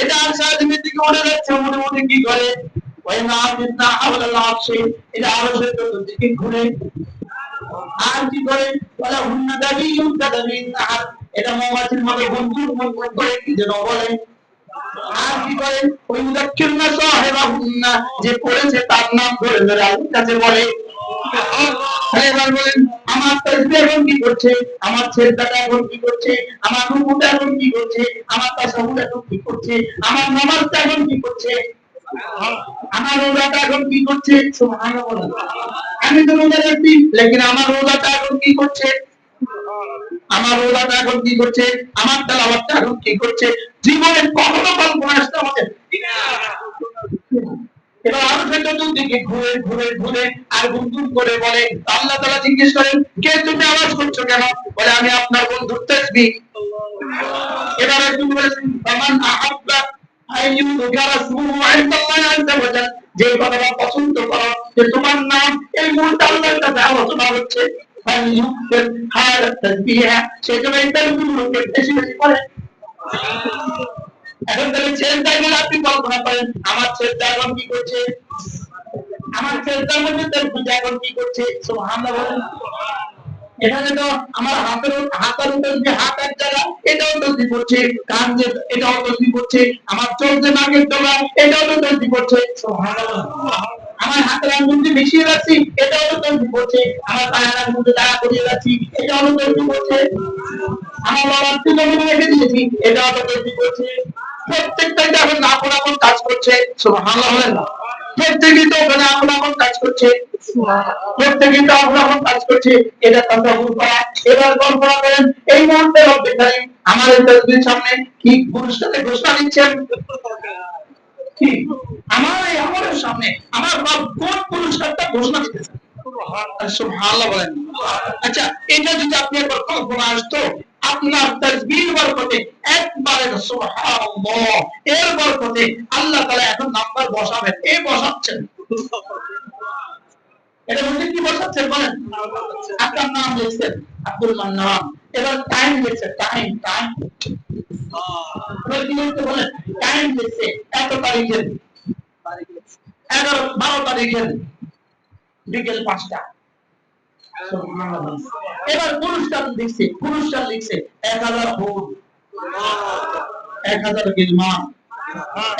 এটা সাবিনের দিকে উঠে যাচ্ছে। মনে মনে কি করে, ওই না বিদ্যা হাওলা লাফছে, এটা আরশের দিকে ঘুরে। আর কি করে, বলে হুন্না দাবি ইউদা দাবি তাহার, এটা মৌমাছির মতো বন্ধুর মতো করে কি যেন বলে। আর কি করে, ওই মুদাক্কিরুনা সাহেবাহুন্না, যে পড়েছে তার নাম ধরে ধরে আল্লাহর কাছে বলে। এবার বলেন, আমার তাসবিহ এখন কি করছে, আমার সেজদাটা এখন কি করছে, আমার রুকুটা এখন কি করছে, আমার তাসাহুদ এখন কি করছে, আমার নামাজটা এখন কি করছে, আমার রোজাটা এখন কি করছে। সুবহানাল্লাহ। আমি তো রোজা রাখছি, লেকিন আমার রোজাটা এখন কি করছে, আমার রোজাটা এখন কি করছে, আমার তেলাওয়াতটা এখন কি করছে। জীবনে কখনো কল্পনা আসতে আমাদের এবার আরশের চতুর্দিকে ঘুরে ঘুরে ঘুরে আর গুনগুন করে বলে। আল্লাহ তাআলা জিজ্ঞেস করেন, কে তুমি আওয়াজ করছো কেন? বলে আমি আপনার বন্ধুর তাসবিহ। এবার একজন বলেছেন, ফামান আহাব্বা আইয়ু যুকারা ইসমুহু ইনদাল্লাহি আযজা ওয়া জাল, যে কথাটা পছন্দ করো যে তোমার নাম এই মুহূর্তে আল্লাহর কাছে আলোচনা হচ্ছে, ফালিয়ুকসির হাদা তাসবিহ, সেজন্য এই তাসবিহগুলোকে বেশি বেশি করে। এখন তাহলে ছেলেটাই বলে আপনি কল্পনা করেন, আমার ছেলেটা এখন কি করছে, আমার ছেলেটার মধ্যে তাসবিহ এখন কি করছে। সুবহানাল্লাহ বলেন। এখানে তো আমার হাতের উপর হাত এক জায়গা, এটাও তসবিহ করছে, কান যে এটাও তসবিহ করছে, আমার চোখ যে নাকের ডগা এটাও তো তসবিহ করছে। সুবহানাল্লাহ। আমার হাতের আঙ্গুল যে মিশিয়ে রাখছি এটাও তো তসবিহ করছে, আমার পায়ের আঙ্গুল যে দাঁড়া করিয়ে রাখছি এটাও তো তসবিহ করছে, আমার বাবার তুলে রেখে দিয়েছি এটাও তো তসবিহ করছে। প্রত্যেকটাই এখন আপন আপন কাজ করছে। সুবহানাল্লাহ বলেন না। প্রত্যেকেই তো ওখানে আপন আপন কাজ করছে, প্রত্যেকেই তো আপন আপন কাজ করছে। এটা তাসাহুদ করা। এবার কল্পনা করেন, এই মুহূর্তে রব্বে কারীম আমার এই তাসবিহর সামনে কি পুরস্কারে ঘোষণা দিচ্ছেন, কি আমার এই আমলের সামনে আমার রব কোন পুরস্কারটা ঘোষণা দিতেছেন। সুবহানাল্লাহ বলেন। আচ্ছা, এটা যদি আপনি একবার কল্পনা আসতো, আপনার তাসবিহ বরকতে একবারে সুবহানাল্লাহ এর বরকতে আল্লাহ তাআলা এখন নাম্বার বসাবেন, এই বসাচ্ছেন। এটা বলতে কি বসাচ্ছেন বলেন, আপনার নাম লিখছেন আব্দুল মান্নান, এবার টাইম লিখছেন, টাইম টাইম কি বলতে বলেন, টাইম লিখছে এত তারিখের 12 তারিখের বিকেল 5টা। এবার পুরস্কার লিখছে, পুরস্কার লিখছে 1000 ফুল, 1000 গিলমান,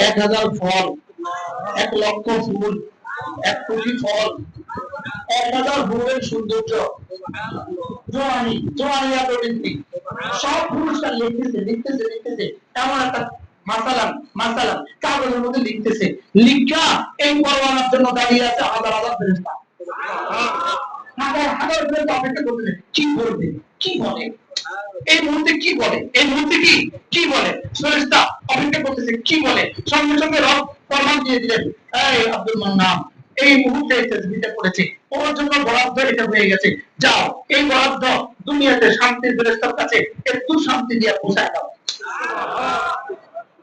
1000 ফল, 1 লক্ষ ফুল, 1 কোটি ফল, 1000 ফুলের সৌন্দর্য, জোয়ানি জোয়ানি এতদিন সব পুরস্কার লিখতেছে লিখতেছে লিখতেছে। এমন একটা মাসালাম মাসালাম কাগজের মধ্যে লিখতেছে, লিখা এই পরওয়ানার জন্য দাঁড়িয়ে আছে হাজার হাজার ফেরেশতা। হাজার হাজার ফেরেশতা অপেক্ষা করতেছে কি করবে, কি বলে এই মুহূর্তে, কি বলে এই মুহূর্তে, কি কি বলে। ফেরেশতা অপেক্ষা করতেছে কি বলে। সঙ্গে সঙ্গে রব ফরমান দিয়ে দিলেন, এই আব্দুল মান্নান এই মুহূর্তে এই তাসবিহটা করেছে, ওর জন্য বরাদ্দ এটা হয়ে গেছে, যাও এই বরাদ্দ দুনিয়াতে শান্তির ফেরেশতার কাছে একটু শান্তি দিয়ে পৌঁছায় দাও।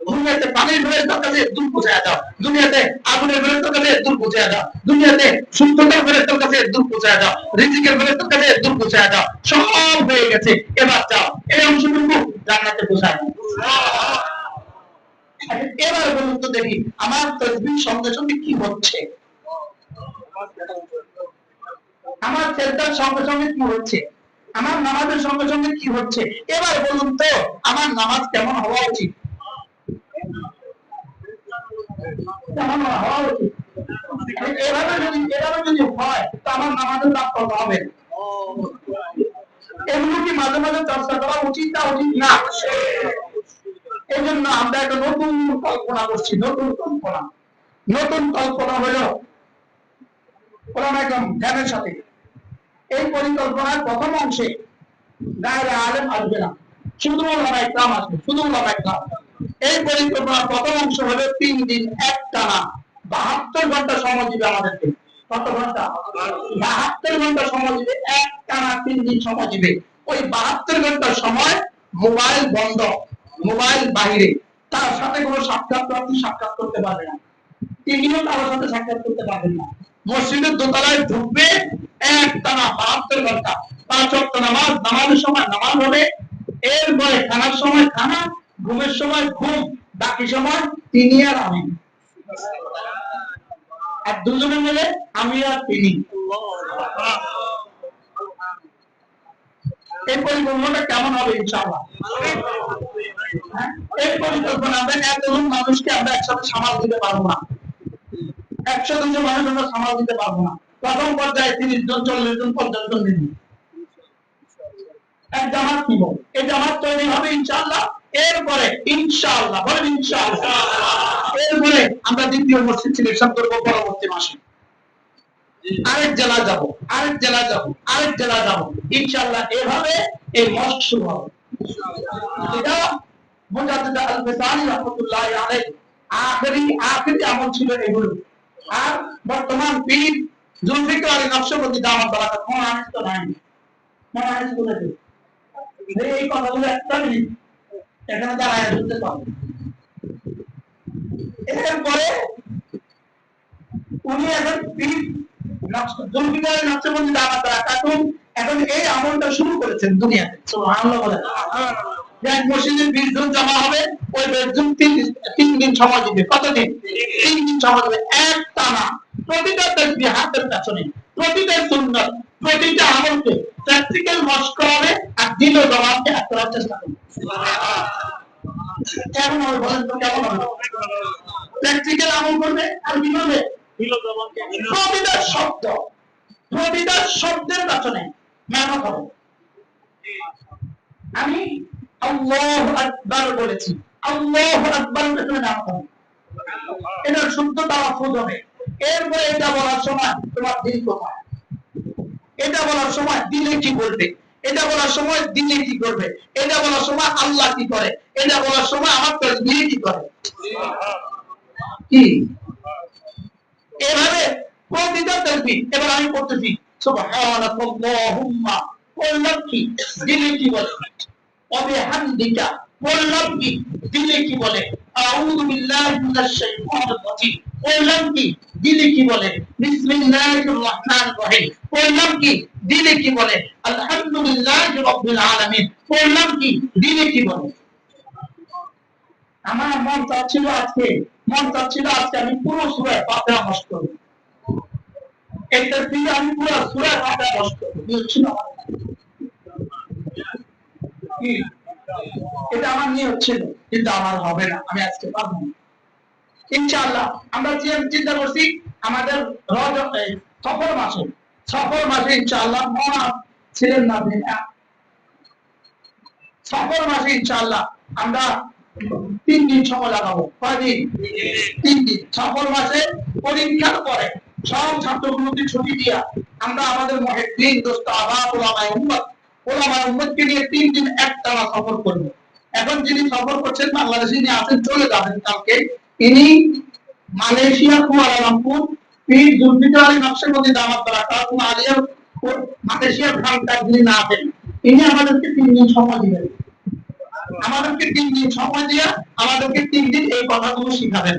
দুনিয়াতে পানির ফেরেশতার কাছে দূর পৌঁছায় দাও, দুনিয়াতে আগুনের ফেরেশতার কাছে দূর পৌঁছায় দাও, দুনিয়াতে সুস্থতার ফেরেশতার কাছে দূর পৌঁছায় দাও, রিজিকের ফেরেশতার কাছে দূর পৌঁছায় দাও। সব হয়ে গেছে, এবার যাও এই অংশটুকু জান্নাতে পৌঁছায় দাও। এবার বলুন তো দেখি আমার তাসবিহ সঙ্গে সঙ্গে কি হচ্ছে, আমার সেজদার সঙ্গে সঙ্গে কি হচ্ছে, আমার নামাজের সঙ্গে সঙ্গে কি হচ্ছে। এবার বলুন তো আমার নামাজ কেমন হওয়া উচিত, কেমন হওয়া উচিত। এভাবে যদি হয় তো আমার নামাজের দাম কত হবে। এগুলো কি মাঝে মাঝে চর্চা করা উচিত না উচিত না। এই জন্য আমরা একটা নতুন কল্পনা করছি, নতুন কল্পনা। নতুন কল্পনা হলো কোরআন একদম ধ্যানের সাথে এই পরিকল্পনার প্রথম অংশে গায়রে আলেম আসবে না, শুধু ওলামা ইকরাম আসবে, শুধু ওলামা ইকরাম। এই পরিকল্পনার প্রথম অংশ হলো 3 দিন একটানা 72 ঘন্টা সময় দিবে আমাদেরকে। কত ঘন্টা? 72 ঘন্টা সময় দিবে, একটানা 3 দিন সময় দিবে। ওই 72 ঘন্টা সময় মোবাইল বন্ধ, মোবাইল বাইরে, তার সাথে কোনো সাক্ষাৎ আপনি সাক্ষাৎ করতে পারবেন না, তিনিও কারোর সাথে সাক্ষাৎ করতে পারবেন না। মসজিদের দোতলায় ঢুকবে, একটানা 72 ঘন্টা 5 ওয়াক্ত নামাজ, নামাজের সময় নামাজ হবে, এরপরে খানার সময় খানা, ঘুমের সময় ঘুম, বাকি সময় তিনি আর আমি, আর দুজনে মিলে আমি আর তিনি। এই পরিকল্পনাটা কেমন হবে ইনশাআল্লাহ? এই পরিকল্পনা আমরা এতজন মানুষকে আমরা একসাথে সামাল দিতে পারবো না, 100-200 মানুষ আমরা সামাল দিতে পারবো না। প্রথম পর্যায়ে 30 জন, 40 জন, 50 জন নিবি, এক জামাত নিব, এই জামাত তৈরি হবে ইনশাআল্লাহ। এরপরে ইনশাআল্লাহ বলেন ইনশাআল্লাহ, এরপরে আমরা দ্বিতীয় মসজিদ সিলেকশন করব পরবর্তী মাসে। আরেক জেলা যাব, আরেক জেলা যাব, আরেক জেলা যাব, ইনশাআল্লাহ এভাবে এই মসজিদ শুরু হবে। এটা মুজাদ্দিদ আল-ফিসানি রাহমাতুল্লাহি আলাইহি আখেরি আমল ছিল এগুলো। আর বর্তমান পীর জুলফিকার আলী নকশবন্দি দাওয়াত বারাকাত কোন আনিস তো নাই, কোন আনিস বলেছে এই কথাগুলো একটা মিনিট এখানে দাঁড়ায় শুনতে পাবো। এরপরে উনি এখন পীর জুলফিকার আলী নকশবন্দি দাওয়াত বারাকাত এখন এই আমলটা শুরু করেছেন দুনিয়াতে। সুবহানাল্লাহ বলেন। এক মসজিদে 20 জন জমা হবে, ওই 20 জন 3 দিন সময় দিবে। কতদিন? 3 দিন সময় দিবে, এক টানা প্রতিটা তাসবিহ হাতের পেছনে, প্রতিটা সুন্নাত, প্রতিটা আমলকে প্র্যাকটিক্যাল মশক হবে, আর দিল জবাবকে হাত করার চেষ্টা করবে। কেমন হবে বলেন তো, কেমন হবে? প্র্যাকটিক্যাল আমল করবে আর কি করবে? দিল জবাবকে, প্রতিটা শব্দ, প্রতিটা শব্দের পেছনে মেহনত হবে। আমি আল্লাহু আকবার বলেছি, আল্লাহু আকবার বলে নাম হবে, এটা শুদ্ধ তাওয়াফুজ হবে। এরপরে এটা বলার সময় তোমার দিল কোথায়, এটা বলার সময় দিলে কি বলবে, এটা বলার সময় দিলে কি করবে, এটা বলার সময় আল্লাহ কি করে, এটা বলার সময় আমার তাসবিহ কি করে, কি এভাবে প্রতিটা তাসবিহ। এবার আমি করতেছি সুবহানাল্লাহুম্মা, বললাম কি দিলে কি বলে, ওয়াবিহামদিকা বললাম কি দিলে কি বলে, আউযু বিল্লাহি মিনাশ শাইতানির রাজীম বললাম কি দিলে কি বলে, বিসমিল্লাহির রহমানির রহিম বললাম কি দিলে কি বলে, আলহামদুলিল্লাহি রাব্বিল আলামিন বললাম কি দিলে কি বলে। আমার মন চাচ্ছিল আজকে আমি পুরো সূরা ফাতিহা মস্ত করব, এই তাসবিহ আমি পুরো সূরা ফাতিহা মস্ত করব, বুঝছেন? এটা আমার নিয়ত ছিল, কিন্তু আমার হবে না, আমি আজকে পারবো না। ইনশাআল্লাহ আমরা চিন্তা করছি আমাদের সফর মাসে ইনশাআল্লাহ মনা ছিলেন না দিন, সফর মাসে ইনশাআল্লাহ আমরা 3 দিন সময় লাগাবো। কয়দিন? 3 দিন। সফর মাসে পরীক্ষার পরে সব ছাত্রগুলোকে ছুটি দিয়া আমরা আমাদের মুহিদ্দিন দোস্ত আবাব ওলামায়ে উম্মতকে নিয়ে 3 দিন একটানা সফর করব। এখন যিনি সফর করছেন বাংলাদেশে নিয়ে আছেন, চলে যাবেন কালকে, ইনি মালয়েশিয়া কুয়ালালামপুর পীর জুলফিকার আলী নকশবন্দি দাওয়াত বারাকাত আলিয়া মালয়েশিয়ার খানকা যিনি না আছেন, ইনি আমাদেরকে 3 দিন সময় দিবেন। আমাদেরকে 3 দিন সময় দিয়া আমাদেরকে 3 দিন এই কথাগুলো শিখাবেন।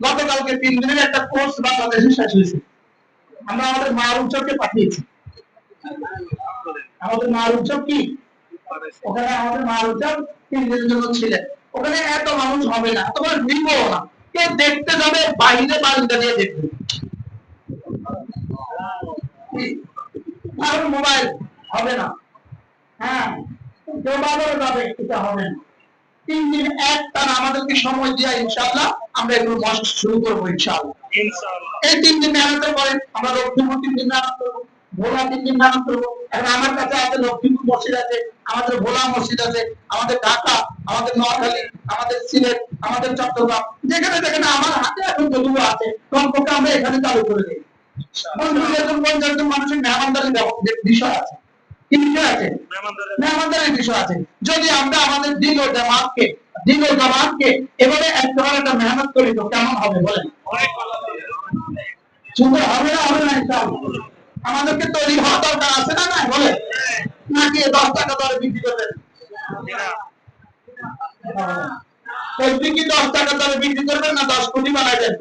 গতকালকে 3 দিনের একটা কোর্স বাংলাদেশে শেষ হয়েছে, আমরা আমাদের মারুফকে পাঠিয়েছি। আমাদের মারুফ কি ওখানে আমাদের মারুফ 3 দিনের জন্য ছিলেন। ওখানে এত মানুষ হবে না, তোমার নিব না, কে দেখতে যাবে বাইরে বারান্দা দিয়ে দেখবে, আর মোবাইল হবে না, হ্যাঁ জবাবও যাবে, এটা হবে না। 3 দিন একটানা আমাদেরকে সময় দিয়া ইনশাআল্লাহ আমরা এগুলো মস্ক শুরু করবো ইনশাআল্লাহ। এই 3 দিন মেহনতের পরে আমরা লক্ষ্মীপুর 3 দিন মেহনত করবো, ভোলা 3 দিন মেহনত করবো। এখন আমার কাছে আছে লক্ষ্মীপুর মসজিদ আছে, আমাদের ভোলা মসজিদ আছে, আমাদের ঢাকা, আমাদের নোয়াখালী, আমাদের সিলেট, আমাদের চট্টগ্রাম, যেখানে যেখানে আমার হাতে এখন যতগুলো আছে কমপক্ষে আমরা এখানে চালু করে দিই। 50 মানুষের মেহমানদারির বিষয় আছে, কি বিষয় আছে? মেহমানদারির বিষয় আছে। যদি আমরা আমাদের দিল ও জামাতকে এবারে একটা মেহনত করি তো কেমন হবে বলেন? সুন্দর হবে না, হবে না? ইনশাআল্লাহ আমাদেরকে তৈরি হওয়া দরকার আছে না, নাই বলে? নাকি 10 টাকা দরে বিক্রি করবেন? তসবি কি 10 টাকা দরে বিক্রি করবেন না 10 কোটি বানাবেন?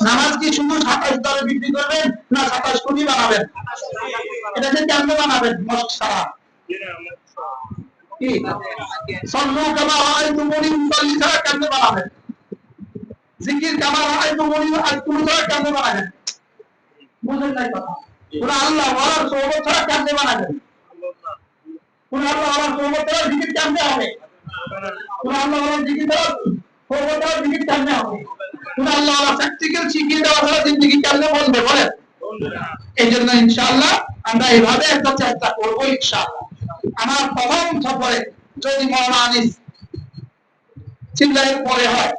নামাজ কি শুধু 27 দরে বিক্রি করবেন না 27 কোটি বানাবেন? এটাকে কেমনে বানাবেন? মস্ত সারা কি সল্লু কামা রাআইতুমুনি মুসাল্লি ছাড়া কেমনে বানাবেন? জিকির কামা রাআইতুমুনি আযকুরু ছাড়া কেমনে বানাবেন? বুঝেন নাই কথা? পুরা আল্লাহ ওয়ালার সোহবত ছাড়া কেমনে বানাবেন? পুরা আল্লাহ ওয়ালার সোহবত ছাড়া জিকির কেমনে হবে? পুরা আল্লাহ ওয়ালার জিকির ছাড়া সোহবত ছাড়া জিকির কেমনে হবে? পুরা আল্লাহ ওয়ালার প্র্যাকটিক্যাল শিখিয়ে দেওয়া ছাড়া জিন্দেগি কেমনে বলবে বলেন? এই জন্য ইনশাআল্লাহ আমরা এইভাবে একটা চেষ্টা করবো ইনশাআল্লাহ। আমার প্রথম সফরে যদি মওলানা আনিস চিল্লায়ের পরে হয়,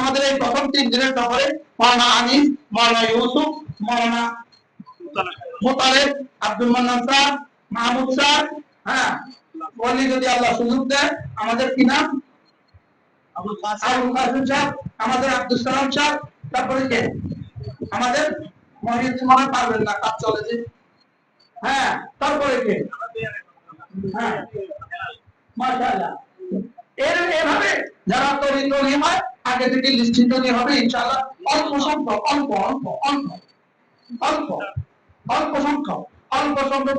আমাদের এই প্রথম 3 দিনের সফরে মওলানা আনিস, মওলানা ইউসুফ, মওলানা মুতালেব, আব্দুল মান্নান স্যার, মাহমুদ স্যার, হ্যাঁ বলি যদি আল্লাহ সুযোগ দেয়, আমাদের কি নাম আবুল কাসিম সাহেব, আমাদের আব্দুল সালাম সাহেব, তারপরে কে আমাদের মহিউদ্দিন মনে পারবেন না, কাজ চলেছে, হ্যাঁ তারপরে কে, হ্যাঁ মাশাআল্লাহ। এভাবে যারা তৈরি হয় আগে থেকে নিশ্চিত হবে ইনশাআল্লাহ। অল্প সংখ্যক অল্প সংখ্যক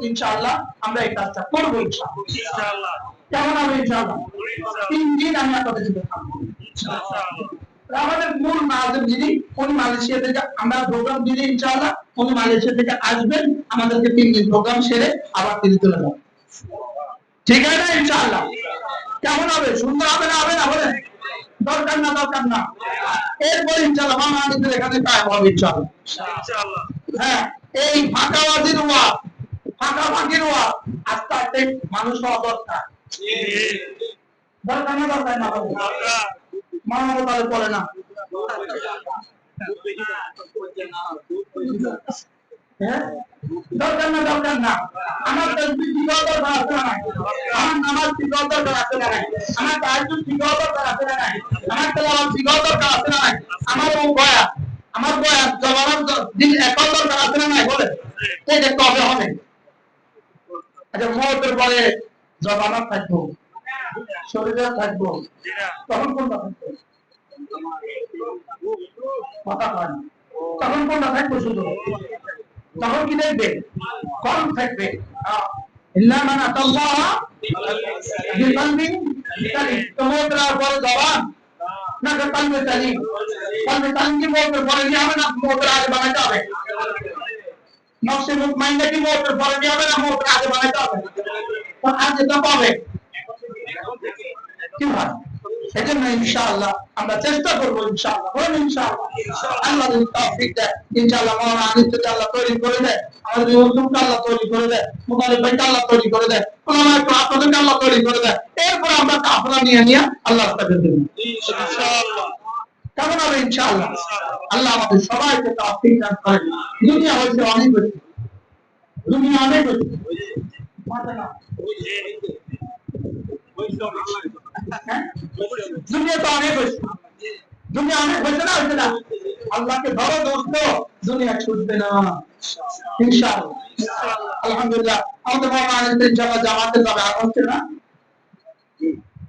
ইনশাআল্লাহ আমরা এই কাজটা করবো ইনশাআল্লাহ। কেমন হবে ইনশাআল্লাহ? 3 দিন আমি আপনাদের সাথে থাকবো ইনশাআল্লাহ। আমাদের মূল নাজিম যিনি, উনি মালয়েশিয়া থেকে, আমরা প্রোগ্রাম দিলে ইনশাআল্লাহ উনি মালয়েশিয়া থেকে আসবেন, আমাদেরকে 3 দিন প্রোগ্রাম সেরে আবার তিনি চলে যাবেন। ঠিক আছে না ইনশাআল্লাহ? কেমন হবে? সুন্দর হবে না? হবে না? বলেন দরকার না এরপর ইনশাআল্লাহ আমাদের এখানে কায়েম হবে ইনশাআল্লাহ। হ্যাঁ, এই ফাঁকাবাজির ওয়াজ, ফাঁকির ওয়াজ আস্তে আস্তে মানুষ হওয়া দরকার। দরকার না? মানবতার পড়ে না, দরকার না। আমার তাসবিহ ঠিক হওয়া দরকার আছে না? আমার নামাজ ঠিক হওয়া দরকার আছে না? আমার তাহাজ্জুদ ঠিক হওয়া দরকার আছে না? আমার তেলাওয়াত ঠিক হওয়া দরকার আছে না? আমার বয়ান জবান দিন একল দরকার আছে না? বলে এটা কবে হবে? আচ্ছা, মওতের পরে জবান থাকবো, শরীরে থাকবো, তখন কোনটা থাকবে? কথা হয় না। তখন কোনটা থাকবো? শুধু তখন কি দেখবে? কম থাকবে। ইল্লা মান আতাল্লাহ বিকলবিন সালিম। তোমার পরে জবান না কলবে সালিম। কলবে সালিম কি মওতের পরে কি হবে না মওতের আগে বানাইতে হবে? নফসে মুতমাইন্না কি মওতের পরে কি হবে না মওতের আগে বানাইতে হবে? তো আগে তো পাবে কি হয়? সেজন্য ইনশাআল্লাহ আমরা চেষ্টা করবো ইনশাআল্লাহ। বলেন ইনশাআল্লাহ। আল্লাহ যদি তৌফিক দেয় ইনশাআল্লাহ মাওলানা আনিসকে আল্লাহ তৈরি করে দেয়, আমাদের ইউসুফকে আল্লাহ তৈরি করে দেয়, মুতালিব ভাইকে আল্লাহ তৈরি করে দেয়, ওলামায়ে কেরামকে আল্লাহ তৈরি করে দেয়, এরপর আমরা কাফলা নিয়ে আল্লাহর কাছে দেব ইনশাআল্লাহ। কেমন হবে ইনশাআল্লাহ? আল্লাহ আমাদের সবাইকে তৌফিক দান করেন। দুনিয়া হচ্ছে অনেক বেশি, দুনিয়া অনেক বেশি দুনিয়া তো অনেক হয়েছে, দুনিয়া অনেক হয়েছে না? হয়েছে না? আল্লাহকে ধরো দোস্ত, দুনিয়া ছুটবে না ইনশাআল্লাহ। আলহামদুলিল্লাহ আমাদের মাওলানা ইনশাআল্লাহ জামাতে যাবে আসছে না?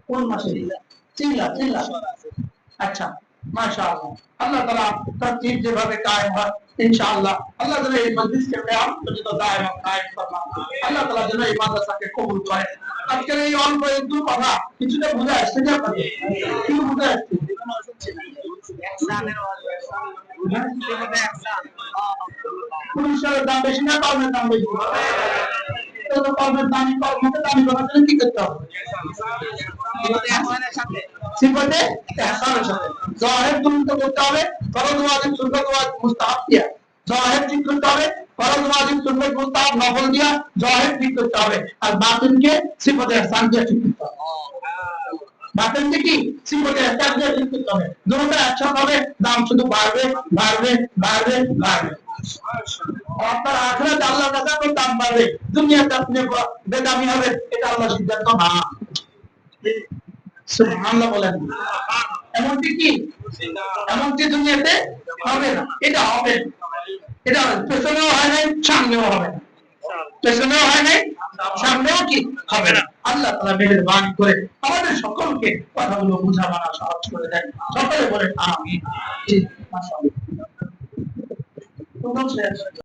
কোন মাসে? চিল্লা আচ্ছা মাশাআল্লাহ। আল্লাহ তাআলা তারতিব যেভাবে কায়েম হয় ইনশাআল্লাহ, আল্লাহ যেন এই মজলিসকে কিয়ামত পর্যন্ত দায়েম ফরমান। আল্লাহ তাআলা যেন এই মাদ্রাসাকে কবুল করে। আজকের এই অল্প একটু কথা কিছুটা বুঝে আসছে কি আপনাদের? কি বুঝে আসছে? পুরুষের দাম বেশি না কর্মের দাম বেশি? কর্মের দামি, কর্মকে দামি করার জন্য কি করতে হবে? সিফাতে ইহসানের সাথে জাহির দুরুদ করতে হবে, ফরজ ওয়াজিব সুন্নাত ওয়াজিব মুস্তাহাব দিয়া জাহির ঠিক করতে হবে, ফরজ ওয়াজিব সুন্নাত মুস্তাহাব নফল দিয়া জাহির ঠিক করতে হবে, আর বাতিনকে সিফাতে ইহসান দিয়া ঠিক করতে হবে। বাতিনকে কি সিফাতে ইহসান দিয়া ঠিক করতে হবে। দুটোটা একসাথে হবে, দাম শুধু বাড়বে। আপনার আখিরাতে আল্লাহর কাছে আপনার দাম বাড়বে, দুনিয়াতে আপনি বেদামি হবে, এটা আল্লাহর সিদ্ধান্ত না। সুবহানাল্লাহ বলেন। এমনটি কি? এমনটি দুনিয়াতে হবে না, এটা হবে, এটা পেছনেও হয় না, সামনেও হবে না। পেছনেও হয় নাই, সামনেও কি হবে না। আল্লাহ তাআলা মেহেরবানি করে আমাদের সকলকে কথাগুলো বুঝা মানা সহজ করে দেন। সকলে বলেন আমিন। জি, মাশাআল্লাহ।